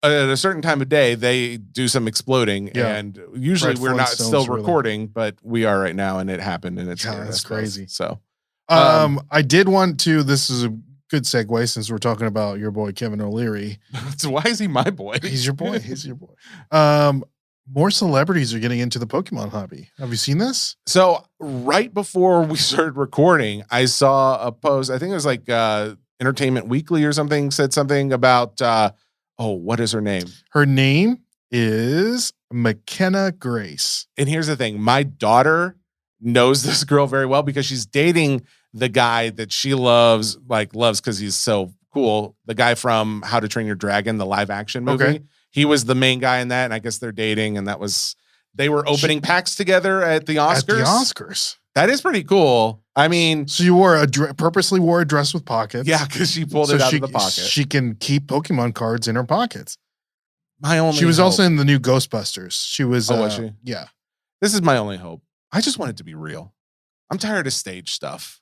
at a certain time of day, they do some exploding.
Yeah.
And usually
Fred
we're not
Flintstone's
still
really-
recording, but we are right now, and it happened, and it's
God, that's crazy.
So,
I did want to. This is a good segue since we're talking about your boy Kevin O'Leary.
so why is he my boy?
He's your boy. He's your boy. More celebrities are getting into the Pokemon hobby. Have you seen this?
So right before we started recording, I saw a post. I think it was like Entertainment Weekly or something said something about, what is her name?
Her name is McKenna Grace.
And here's the thing. My daughter knows this girl very well because she's dating the guy that she loves because he's so cool. The guy from How to Train Your Dragon, the live action movie.
Okay.
He was the main guy in that, and I guess they're dating, and they were opening packs together at the Oscars.
At the Oscars.
That is pretty cool. I mean,
so you purposely wore a dress with pockets.
Yeah, because she pulled it out of the pocket.
She can keep Pokemon cards in her pockets.
She
was also in the new Ghostbusters. She was.
Was she?
Yeah.
This is my only hope. I just want it to be real. I'm tired of stage stuff.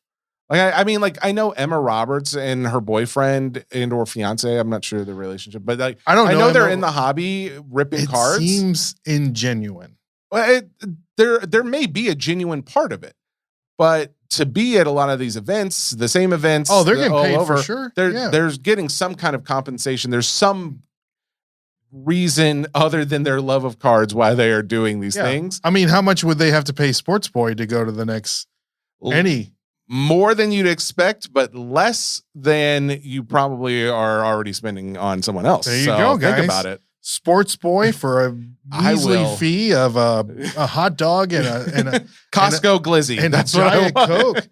I know Emma Roberts and her boyfriend or fiance. I'm not sure the relationship, but I know they're in the hobby ripping cards.
It seems ingenuine.
Well, there may be a genuine part of it, but to be at a lot of these events, the same events.
Oh, they're getting
all
paid
over,
for sure.
There's getting some kind of compensation. There's some reason other than their love of cards why they are doing these things.
I mean, how much would they have to pay Sports Boy to go to the next
More than you'd expect, but less than you probably are already spending on someone else.
There you go, guys.
Think about it.
Sports Boy for a measly fee of a hot dog and a
Costco glizzy.
And
that's
a Diet
what
Coke.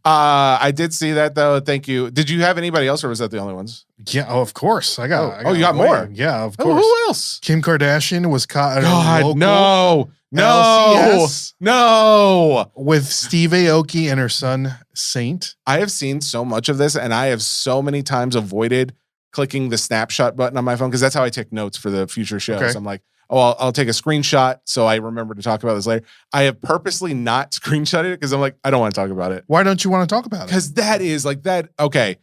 I did see that though. Thank you. Did you have anybody else, or was that the only ones?
Yeah. Oh, of course. I got
you got more.
Yeah, of course.
Who else?
Kim Kardashian was caught at a
God,
local
no,
LCS
no.
with Steve Aoki and her son Saint.
I have seen so much of this, and I have so many times avoided clicking the snapshot button on my phone because that's how I take notes for the future shows.
Okay.
I'm like, I'll take a screenshot so I remember to talk about this later. I have purposely not screenshotted it because I'm like, I don't want to talk about it.
Why don't you want to talk about it?
Because that is like that. Okay.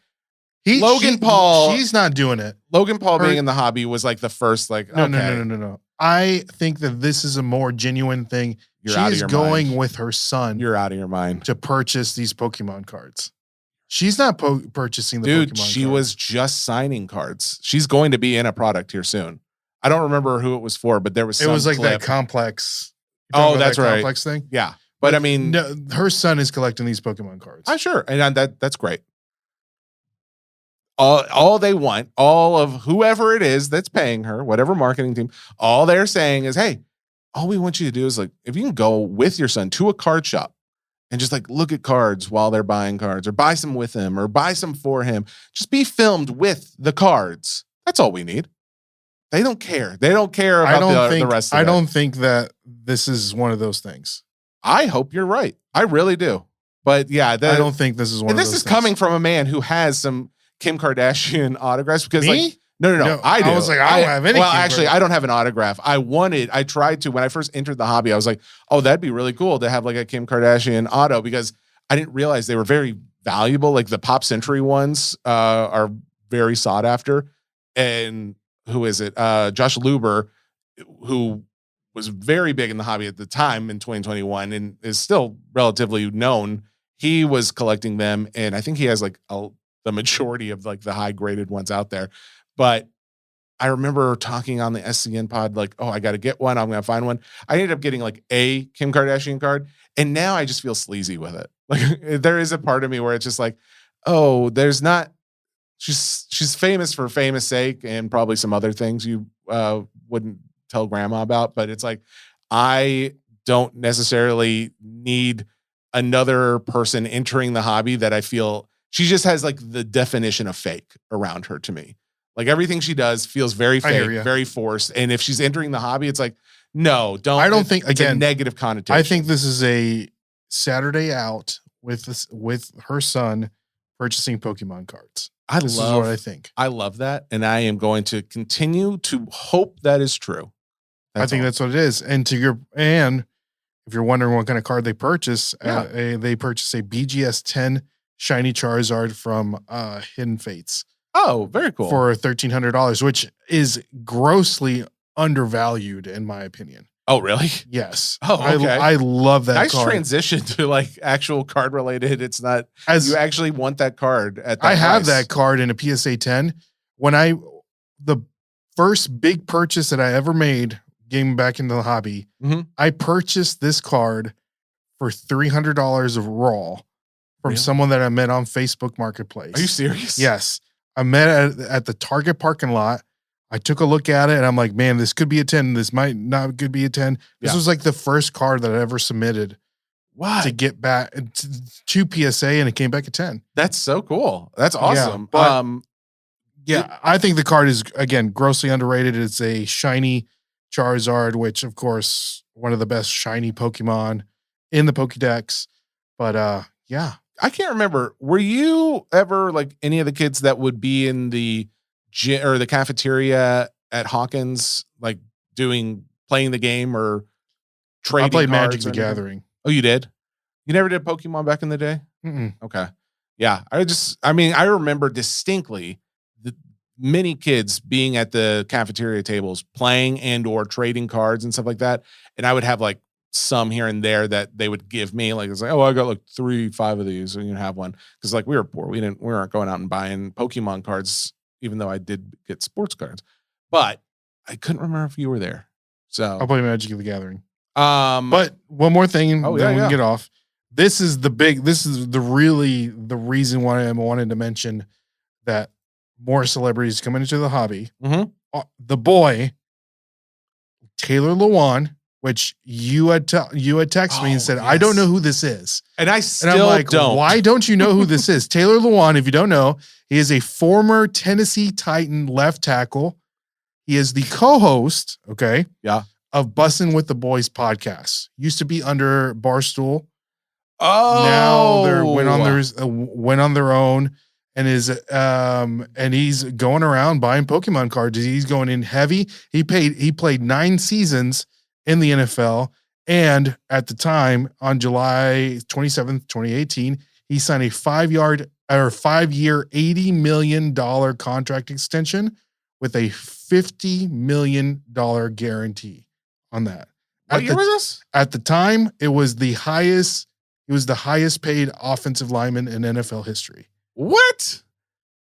Paul. She's not doing it.
Logan Paul being in the hobby was like the first,
No. I think that this is a more genuine thing. She is going with her son.
You're out of your mind
to purchase these Pokemon cards. She's not purchasing the
Dude,
Pokemon
she
cards.
was just signing cards. She's going to be in a product here soon. I don't remember who it was for, but there was some
It was like
clip.
that complex.
Oh, that's right.
Complex thing.
Yeah. But I mean,
no, her son is collecting these Pokemon cards.
Sure. And that's great. All they want, all of whoever it is that's paying her, whatever marketing team, all they're saying is, hey, all we want you to do is like, if you can go with your son to a card shop and just like look at cards while they're buying cards, or buy some with him, or buy some for him. Just be filmed with the cards. That's all we need. They don't care. They don't care about the rest of it.
I don't think that this is one of those things.
I hope you're right. I really do. But yeah,
I don't think this is one of those
things. And this is
things.
coming from a man who has some Kim Kardashian autographs because
Me?
like no, I do.
I was like, I don't have any.
Well,
Kim
actually,
Kardashian.
I don't have an autograph. I tried to when I first entered the hobby. I was like, oh, that'd be really cool to have like a Kim Kardashian auto because I didn't realize they were very valuable. Like the Pop Century ones are very sought after. and who is it? Josh Luber, who was very big in the hobby at the time in 2021 and is still relatively known. He was collecting them, and I think he has like the majority of like the high graded ones out there. But I remember talking on the SCN pod, like, oh, I got to get one. I'm going to find one. I ended up getting like a Kim Kardashian card, and now I just feel sleazy with it. Like there is a part of me where it's just like, oh, there's not. She's famous for famous sake and probably some other things you wouldn't tell grandma about, but it's like I don't necessarily need another person entering the hobby that I feel she just has like the definition of fake around her to me. Like everything she does feels very fake, very forced. And if she's entering the hobby, it's like, no, don't.
I don't think
it's
again
a negative connotation.
I think this is a Saturday out with her son purchasing Pokemon cards. This is what I think.
I love that, and I am going to continue to hope that is true.
That's what it is. And if you're wondering what kind of card they purchase, they purchase a BGS 10 Shiny Charizard from Hidden Fates.
Oh, very cool.
For $1,300, which is grossly undervalued in my opinion.
Oh, really?
Yes.
Oh, okay.
I love that
nice
card.
transition to like actual card related. It's not as you actually want that card at that
I have
price.
that card in a PSA 10. The first big purchase that I ever made getting back into the hobby, I purchased this card for $300 of raw from someone that I met on Facebook Marketplace.
Are you serious?
Yes. I met at the Target parking lot. I took a look at it and I'm like, man, this could be a 10. This might not could be a 10. This was like the first card that I ever submitted to get back to PSA, and it came back a 10.
That's so cool. That's awesome.
I think the card is, again, grossly underrated. It's a shiny Charizard, which of course, one of the best shiny Pokemon in the Pokédex. But
I can't remember. Were you ever like any of the kids that would be in the gym or the cafeteria at Hawkins, like playing the game or trading?
I played
cards
Magic the Gathering.
Oh, you did? You never did Pokemon back in the day?
Mm-mm.
Okay. Yeah. I remember distinctly many kids being at the cafeteria tables playing and or trading cards and stuff like that. And I would have like some here and there that they would give me. Like, it's like, oh, I got like 3-5 of these, and you have one. Cause like we were poor. We weren't going out and buying Pokemon cards, even though I did get sports cards, but I couldn't remember if you were there. So
I'll play Magic the Gathering. But one more thing, and then we can get off. This is the reason why I wanted to mention that more celebrities coming into the hobby. The boy, Taylor Lewan, which you had texted me and said, I don't know who this is.
And I'm like,
don't. Why don't you know who this is? Taylor Lewan, if you don't know, he is a former Tennessee Titan left tackle. He is the co-host, of Bussin' with the Boys podcast. Used to be under Barstool.
Oh,
now they went on their own, and he's going around buying Pokemon cards. He's going in heavy. He played 9 seasons in the NFL, and at the time, on July 27th, 2018, he signed a 5-year, $80 million contract extension with a $50 million guarantee on that.
What year was this?
At the time, it was the highest. He was the highest paid offensive lineman in NFL history.
What?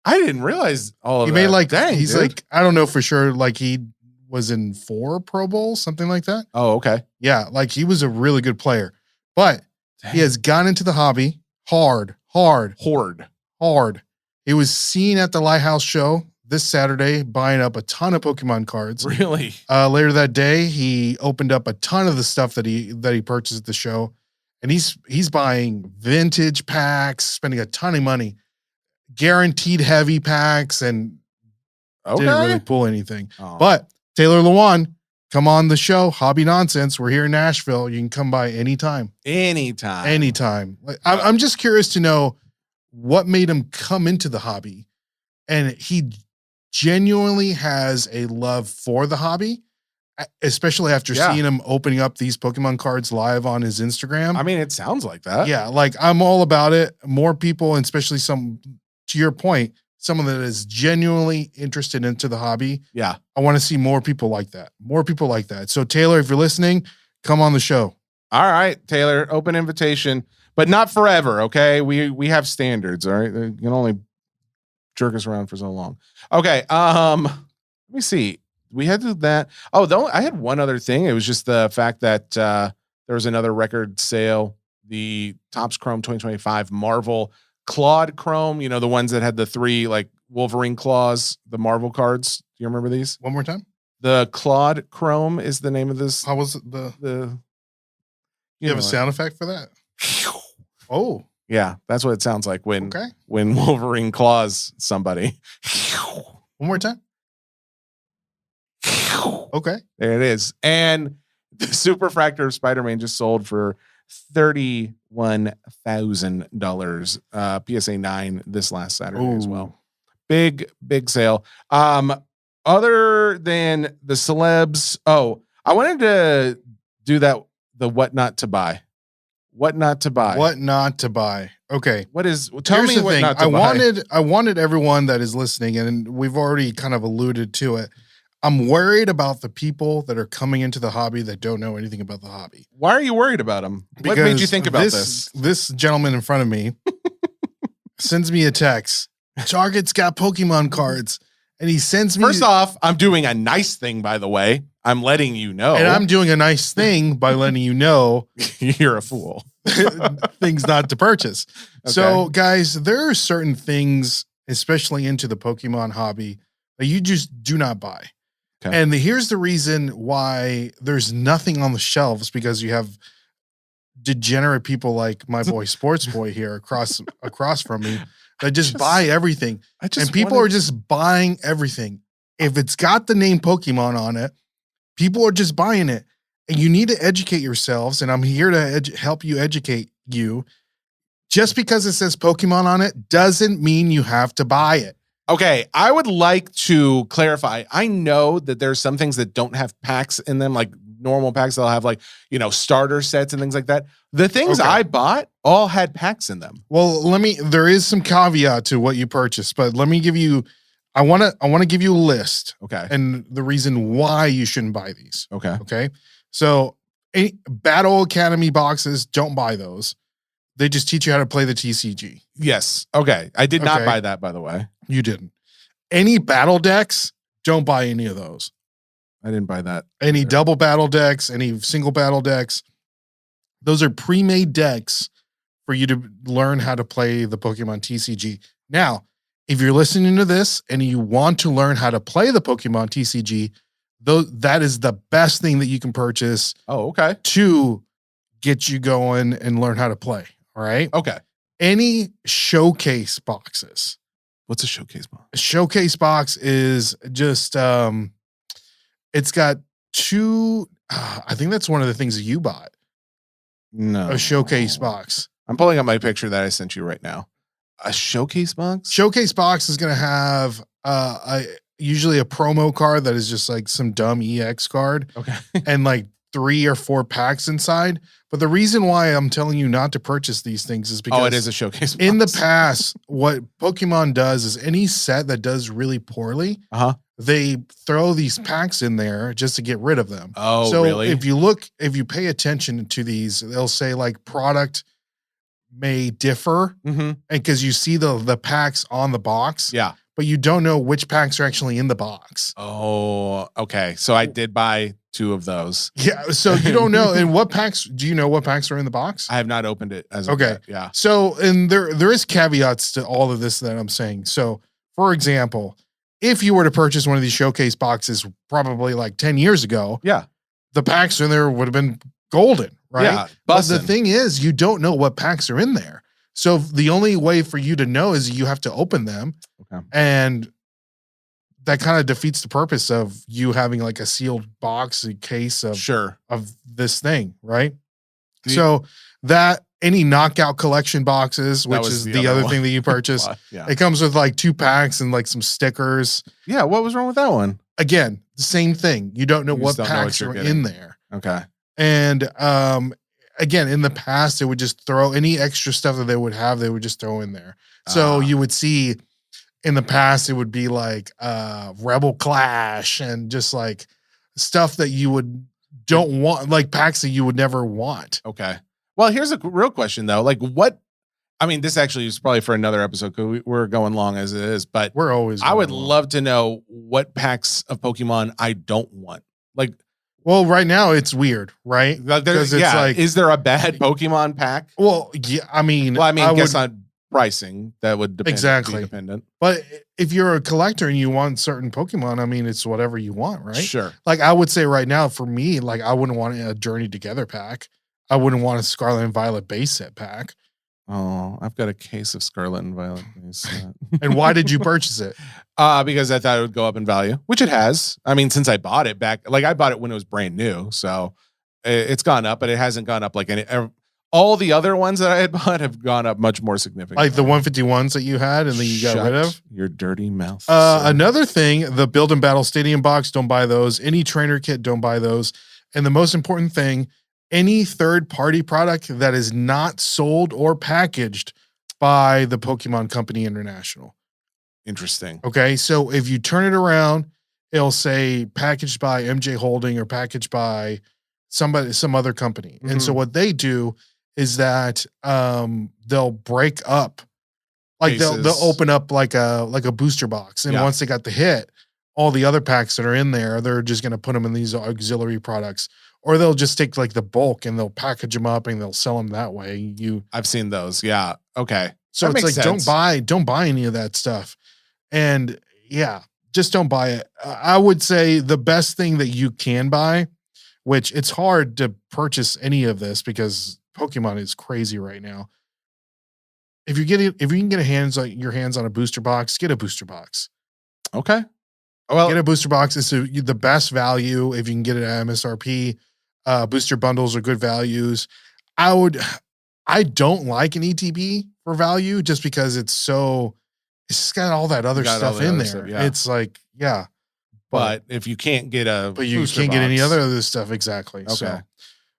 I didn't realize all of that.
He made like,
dang,
he's
dude.
like, I don't know for sure. Like he was in 4 Pro Bowls, something like that.
Oh, okay.
Yeah. Like he was a really good player, but he has gone into the hobby hard. He was seen at the Lighthouse show this Saturday buying up a ton of Pokemon cards.
Really?
Later that day, he opened up a ton of the stuff that he purchased at the show. And he's buying vintage packs, spending a ton of money, guaranteed heavy packs, and didn't really pull anything.
Oh.
But Taylor Lewan, come on the show, Hobby Nonsense. We're here in Nashville. You can come by anytime.
Anytime.
Like, I'm just curious to know what made him come into the hobby. And he genuinely has a love for the hobby, especially after seeing him opening up these Pokemon cards live on his Instagram.
I mean, it sounds like that.
Yeah, like I'm all about it. More people, and especially to your point, someone that is genuinely interested into the hobby.
Yeah.
I want to see more people like that. More people like that. So Taylor, if you're listening, come on the show.
All right, Taylor, open invitation, but not forever. Okay. We have standards. All right. You can only jerk us around for so long. Okay. Let me see. We had to do that. Oh, I had one other thing. It was just the fact that there was another record sale, the Topps Chrome 2025 Marvel Clawed Chrome, the ones that had the 3 like Wolverine claws, the Marvel cards. Do you remember these?
One more time.
The Clawed Chrome is the name of this.
How was it? You have a sound effect for that? Oh.
Yeah, that's what it sounds like when Wolverine claws somebody.
One more time. Okay.
There it is. And the Superfractor of Spider-Man just sold for $31,000 PSA 9 this last Saturday as well. Big sale. Other than the celebs, I wanted to do the what not to buy. What not to buy.
What not to buy. Okay.
Tell me what not to buy.
I wanted everyone that is listening, and we've already kind of alluded to it. I'm worried about the people that are coming into the hobby that don't know anything about the hobby.
Why are you worried about them? What made you think about this?
This gentleman in front of me sends me a text. Target's got Pokemon cards. And he sends me.
First off, I'm doing a nice thing, by the way. I'm letting you know.
And I'm doing a nice thing by letting you know.
You're a fool.
Things not to purchase. Okay. So, guys, there are certain things, especially into the Pokemon hobby, that you just do not buy. Okay. And here's the reason why there's nothing on the shelves, because you have degenerate people like my boy Sports Boy here across from me that just buy everything. And people are just buying everything. If it's got the name Pokemon on it, people are just buying it. And you need to educate yourselves, and I'm here to help you educate you. Just because it says Pokemon on it doesn't mean you have to buy it.
Okay, I would like to clarify. I know that there's some things that don't have packs in them, like normal packs. They'll have starter sets and things like that. The things I bought all had packs in them.
Well, there is some caveat to what you purchased, but let me give you, I want to give you a list.
Okay.
And the reason why you shouldn't buy these.
Okay.
Okay. So Battle Academy boxes, don't buy those. They just teach you how to play the TCG.
Yes. Okay. I did not buy that, by the way.
You didn't. Any battle decks, don't buy any of those.
I didn't buy that.
Any double battle decks, any single battle decks. Those are pre-made decks for you to learn how to play the Pokemon TCG. Now, if you're listening to this and you want to learn how to play the Pokemon TCG, that is the best thing that you can purchase.
Oh, okay.
To get you going and learn how to play. All right.
Okay.
Any showcase boxes.
What's a showcase box?
A showcase box is just, it's got 2, I think that's one of the things that you bought.
No.
A showcase box.
I'm pulling up my picture that I sent you right now. A showcase box?
Showcase box is going to have usually a promo card that is just like some dumb EX card.
Okay.
And like 3 or 4 packs inside. But the reason why I'm telling you not to purchase these things is because
it is a showcase box.
In the past, what Pokemon does is any set that does really poorly, they throw these packs in there just to get rid of them.
Oh,
so
really?
if you pay attention to these, they'll say like product may differ, and because you see the packs on the box, but you don't know which packs are actually in the box.
Oh, okay. So I did buy 2 of those.
Yeah. So you don't know. And what packs, do you know what packs are in the box?
I have not opened it as of yet. Yeah.
So, and there is caveats to all of this that I'm saying. So for example, if you were to purchase one of these showcase boxes, probably like 10 years ago, the packs in there would have been golden, right?
Yeah.
But the thing is, you don't know what packs are in there. So the only way for you to know is you have to open them.
Okay.
And that kind of defeats the purpose of you having like a sealed box, a case of this thing, right? So that any knockout collection boxes, which is the other thing that you purchase, it comes with like 2 packs and like some stickers.
Yeah, what was wrong with that one?
Again, the same thing. You don't know what packs are in there.
Okay.
And again, in the past, they would just throw any extra stuff that they would just throw in there. So you would see in the past it would be like Rebel Clash and just like stuff that you don't want, like packs that you would never want.
Okay. Well, here's a real question though. Like this actually is probably for another episode because we're going long as it is, but
we're always.
I would love to know what packs of Pokemon I don't want. Like,
well, right now it's weird, right?
Because it's like, is there a bad Pokemon pack?
Well, yeah, I
guess on pricing that would depend.
Exactly.
Be dependent.
But if you're a collector and you want certain Pokemon, it's whatever you want, right?
Sure.
Like I would say right now for me, like I wouldn't want a Journey Together pack. I wouldn't want a Scarlet and Violet base set pack.
Oh, I've got a case of Scarlet and Violet base set.
And why did you purchase it?
Because I thought it would go up in value, which it has. Since I bought it back, like I bought it when it was brand new, so it's gone up, but it hasn't gone up like all the other ones that I had bought have gone up much more significantly.
Like the 151s that you had and then you got rid of?
Your dirty mouth.
Another thing, the Build and Battle Stadium box, don't buy those. Any trainer kit, don't buy those. And the most important thing, any third-party product that is not sold or packaged by the Pokemon Company International.
Interesting.
Okay, so if you turn it around, it'll say packaged by MJ Holding or packaged by some other company. Mm-hmm. And so what they do is that they'll break up, like they'll open up like a booster box, and once they got the hit, all the other packs that are in there, they're just going to put them in these auxiliary products. Or they'll just take like the bulk and they'll package them up and they'll sell them that way.
I've seen those. Yeah. Okay.
So
that
it's like,
sense.
don't buy any of that stuff. And yeah, just don't buy it. I would say the best thing that you can buy, which it's hard to purchase any of this because Pokemon is crazy right now. If you can get your hands on a booster box, get a booster box.
Okay. Well,
get a booster box. It's the best value if you can get it at MSRP. Booster bundles are good values. I don't like an ETB for value just because it's just got all that other stuff in there. Stuff, yeah. It's like, yeah.
But if you can't get
you can't get any other stuff. Exactly.
Okay.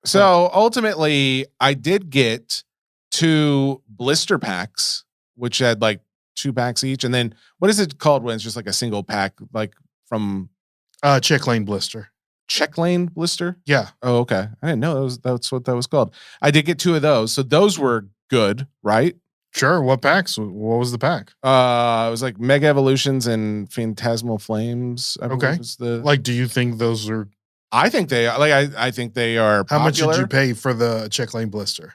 So ultimately I did get 2 blister packs, which had like 2 packs each. And then what is it called when it's just like a single pack, like from
Check Lane Blister.
Check Lane Blister?
Yeah.
Oh, okay. I didn't know that's what that was called. I did get 2 of those. So those were good, right?
Sure. What packs? What was the pack?
It was like Mega Evolutions and Phantasmal Flames.
Okay. Do you think those are?
I think they are. I think they are.
How much did you pay for the Check Lane Blister?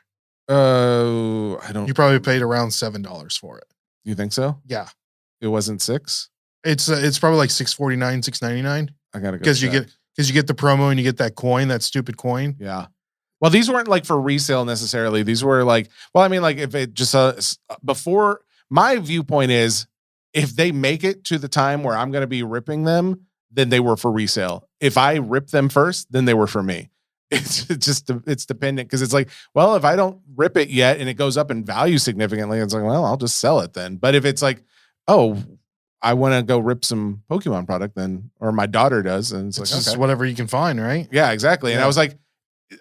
I don't.
You probably paid around $7 for it.
You think so?
Yeah.
It wasn't 6.
It's probably like $6.49, $6.99.
I gotta go
because you get the promo and you get that coin, that stupid coin.
Yeah. Well, these weren't like for resale necessarily. These were like, if it just before, my viewpoint is if they make it to the time where I'm going to be ripping them, then they were for resale. If I rip them first, then they were for me. It's dependent because it's like, well, if I don't rip it yet and it goes up in value significantly, it's like, well, I'll just sell it then. But if it's like, oh, I want to go rip some Pokemon product then, or my daughter does, and it's like,
just
okay.
Whatever you can find, right?
Yeah, exactly. And I was like,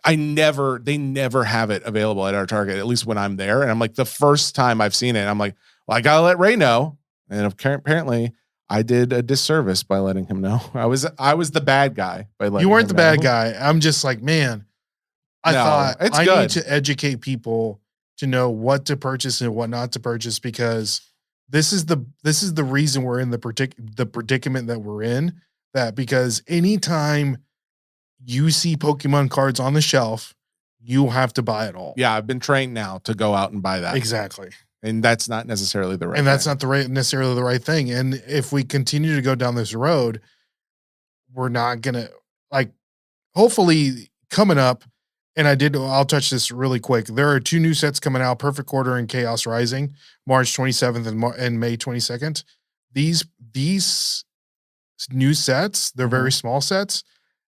they never have it available at our Target, at least when I'm there. And I'm like, the first time I've seen it, I'm like, well, I gotta let Ray know. And apparently I did a disservice by letting him know. I was the bad guy by letting him know.
You weren't the bad guy. I'm just like, man, I need to educate people to know what to purchase and what not to purchase, because this is the reason we're in the predicament that we're in. That because anytime you see Pokemon cards on the shelf, you have to buy it all.
Yeah, I've been trained now to go out and buy that.
Exactly.
And that's not necessarily the right
thing. That's not necessarily the right thing. And if we continue to go down this road, we're not going to, hopefully coming up, and I'll touch this really quick. There are 2 new sets coming out, Perfect Order and Chaos Rising, March 27th and May 22nd. These new sets, they're very small sets.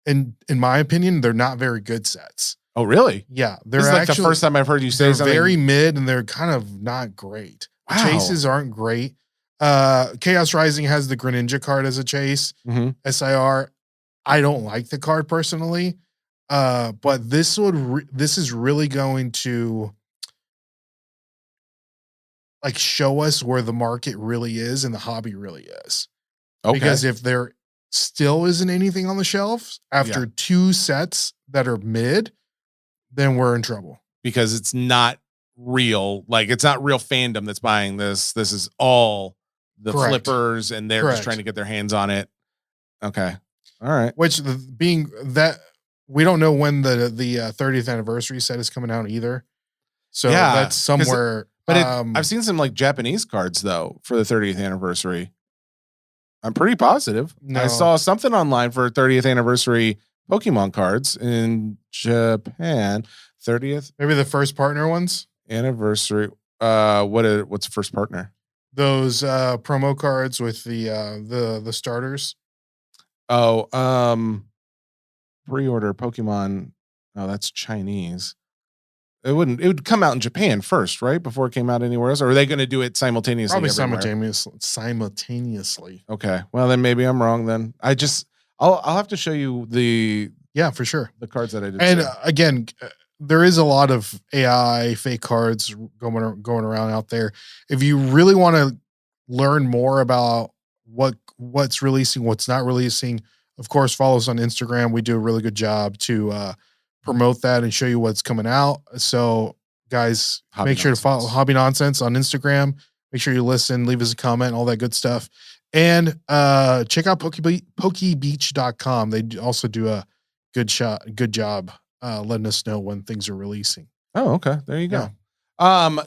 And in my opinion, they're not very good sets.
Oh, really?
Yeah.
This is like the first time I've heard you say
they're
something.
Very mid, and they're kind of not great.
Wow.
Chases aren't great. Chaos Rising has the Greninja card as a chase. SIR. I don't like the card personally. But this is really going to like show us where the market really is and the hobby really is.
Okay.
Because if there still isn't anything on the shelves after 2 sets that are mid, then we're in trouble.
Because it's not real. Like, it's not real fandom that's buying this. This is all the flippers, and they're just trying to get their hands on it. Okay. All right.
Which being that we don't know when the 30th anniversary set is coming out either. So that's somewhere.
I've seen some like Japanese cards though for the 30th anniversary. I'm pretty positive.
No.
I saw something online for 30th anniversary Pokemon cards in Japan. 30th
maybe the first partner ones.
Anniversary. What's first partner?
Those promo cards with the starters.
Oh, pre-order Pokemon. Oh, that's Chinese. It would come out in Japan first, right? Before it came out anywhere else? Or are they going to do it simultaneously?
Probably
everywhere?
simultaneously.
Okay. Well, then maybe I'm wrong then. I'll have to show you
for sure.
the cards that I did.
And again, there is a lot of AI fake cards going around out there. If you really want to learn more about what's releasing, what's not releasing, of course, follow us on Instagram. We do a really good job to promote that and show you what's coming out. So guys, make sure to follow Hobby Nonsense on Instagram. Make sure you listen, leave us a comment, all that good stuff. And check out pokebeach.com. They also do a good job letting us know when things are releasing.
Oh, okay. There you go.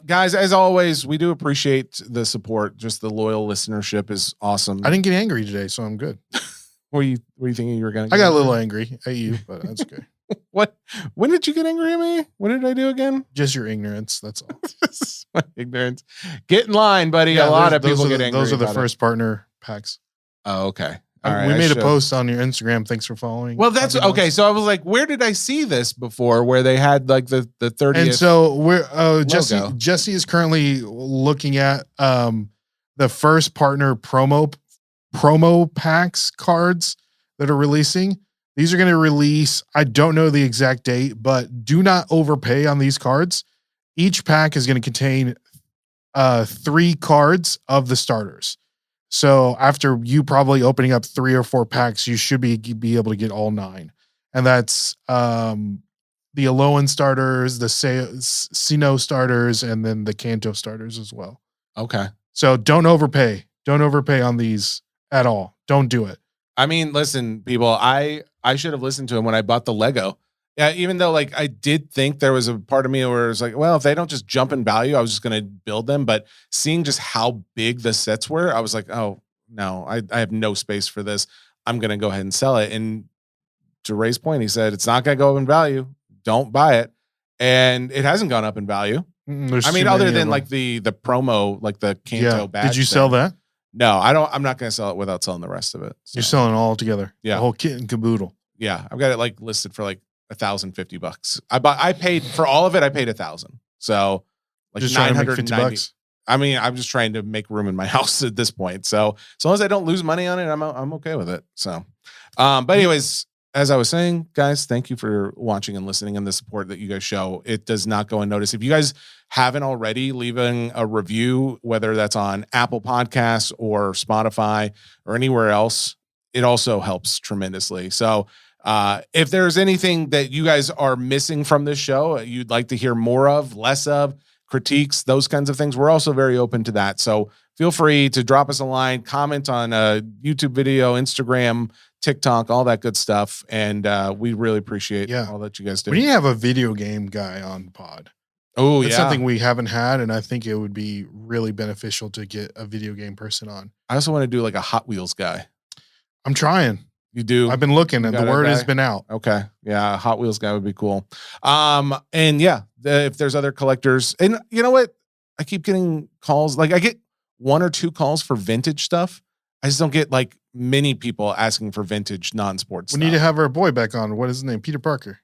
Guys, as always, we do appreciate the support. Just the loyal listenership is awesome.
I didn't get angry today, so I'm good.
Were you thinking you were going to?
I got a little angry at you, but that's okay.
What? When did you get angry at me? What did I do again?
Just your ignorance. That's all.
Just my ignorance. Get in line, buddy. Yeah, a lot of people get angry.
Those are the first partner packs.
Oh, okay. All right.
We made a post on your Instagram. Thanks for following.
Well, that's okay. So I was like, where did I see this before? Where they had like the 30th.
And so we're Jesse is currently looking at the first partner promo packs cards that are releasing. These are going to release. I don't know the exact date, but do not overpay on these cards. Each pack is going to contain 3 cards of the starters. So after you probably opening up 3 or 4 packs, you should be able to get all 9. And that's the Alolan starters, the Sinnoh starters, and then the Kanto starters as well.
Okay.
So don't overpay. Don't overpay on these at all. Don't do it.
I mean, listen, people, I should have listened to him when I bought the Lego. Yeah, even though like I did think there was a part of me where it was like, well, if they don't just jump in value, I was just going to build them. But seeing just how big the sets were, I was like, oh no, I have no space for this. I'm going to go ahead and sell it. And to Ray's point, he said, it's not going to go up in value. Don't buy it. And it hasn't gone up in value. I mean, other than like the promo, like the Kanto badge.
Did you sell that?
No, I'm not going to sell it without selling the rest of it. So.
You're selling it all together.
Yeah.
The whole kit and caboodle.
Yeah. I've got it like listed for like $1,050. I paid for all of it. I paid $1,000. So like
just $950.
I mean, I'm just trying to make room in my house at this point. So as long as I don't lose money on it, I'm okay with it. So, but anyways, as I was saying, guys, thank you for watching and listening and the support that you guys show. It does not go unnoticed. If you guys haven't already, leaving a review, whether that's on Apple Podcasts or Spotify or anywhere else, it also helps tremendously. So if there's anything that you guys are missing from this show, you'd like to hear more of, less of, critiques, those kinds of things, we're also very open to that. So feel free to drop us a line, comment on a YouTube video, Instagram, TikTok, all that good stuff. And we really appreciate all that you guys do.
We need to have a video game guy on pod.
Oh,
It's something we haven't had, and I think it would be really beneficial to get a video game person on.
I also want to do like a Hot Wheels guy.
I'm trying.
You do?
I've been looking, and the word has been out.
Okay. Yeah, Hot Wheels guy would be cool. And yeah, if there's other collectors, and you know what? I keep getting calls. Like I get 1 or 2 calls for vintage stuff. I just don't get like many people asking for vintage non-sports
We
stuff.
need to have our boy back on. What is his name? Peter Parker.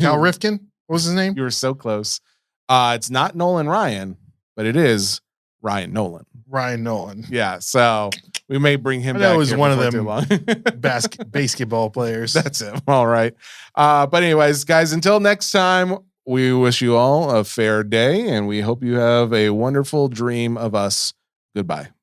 Cal Rifkin? What was his name?
You were so close. It's not Nolan Ryan, but it is Ryan Nolan.
Ryan Nolan.
Yeah, so we may bring him back.
That was one of
before
them
too long.
basketball players.
That's it. All right. But anyways, guys, until next time, we wish you all a fair day, and we hope you have a wonderful dream of us. Goodbye.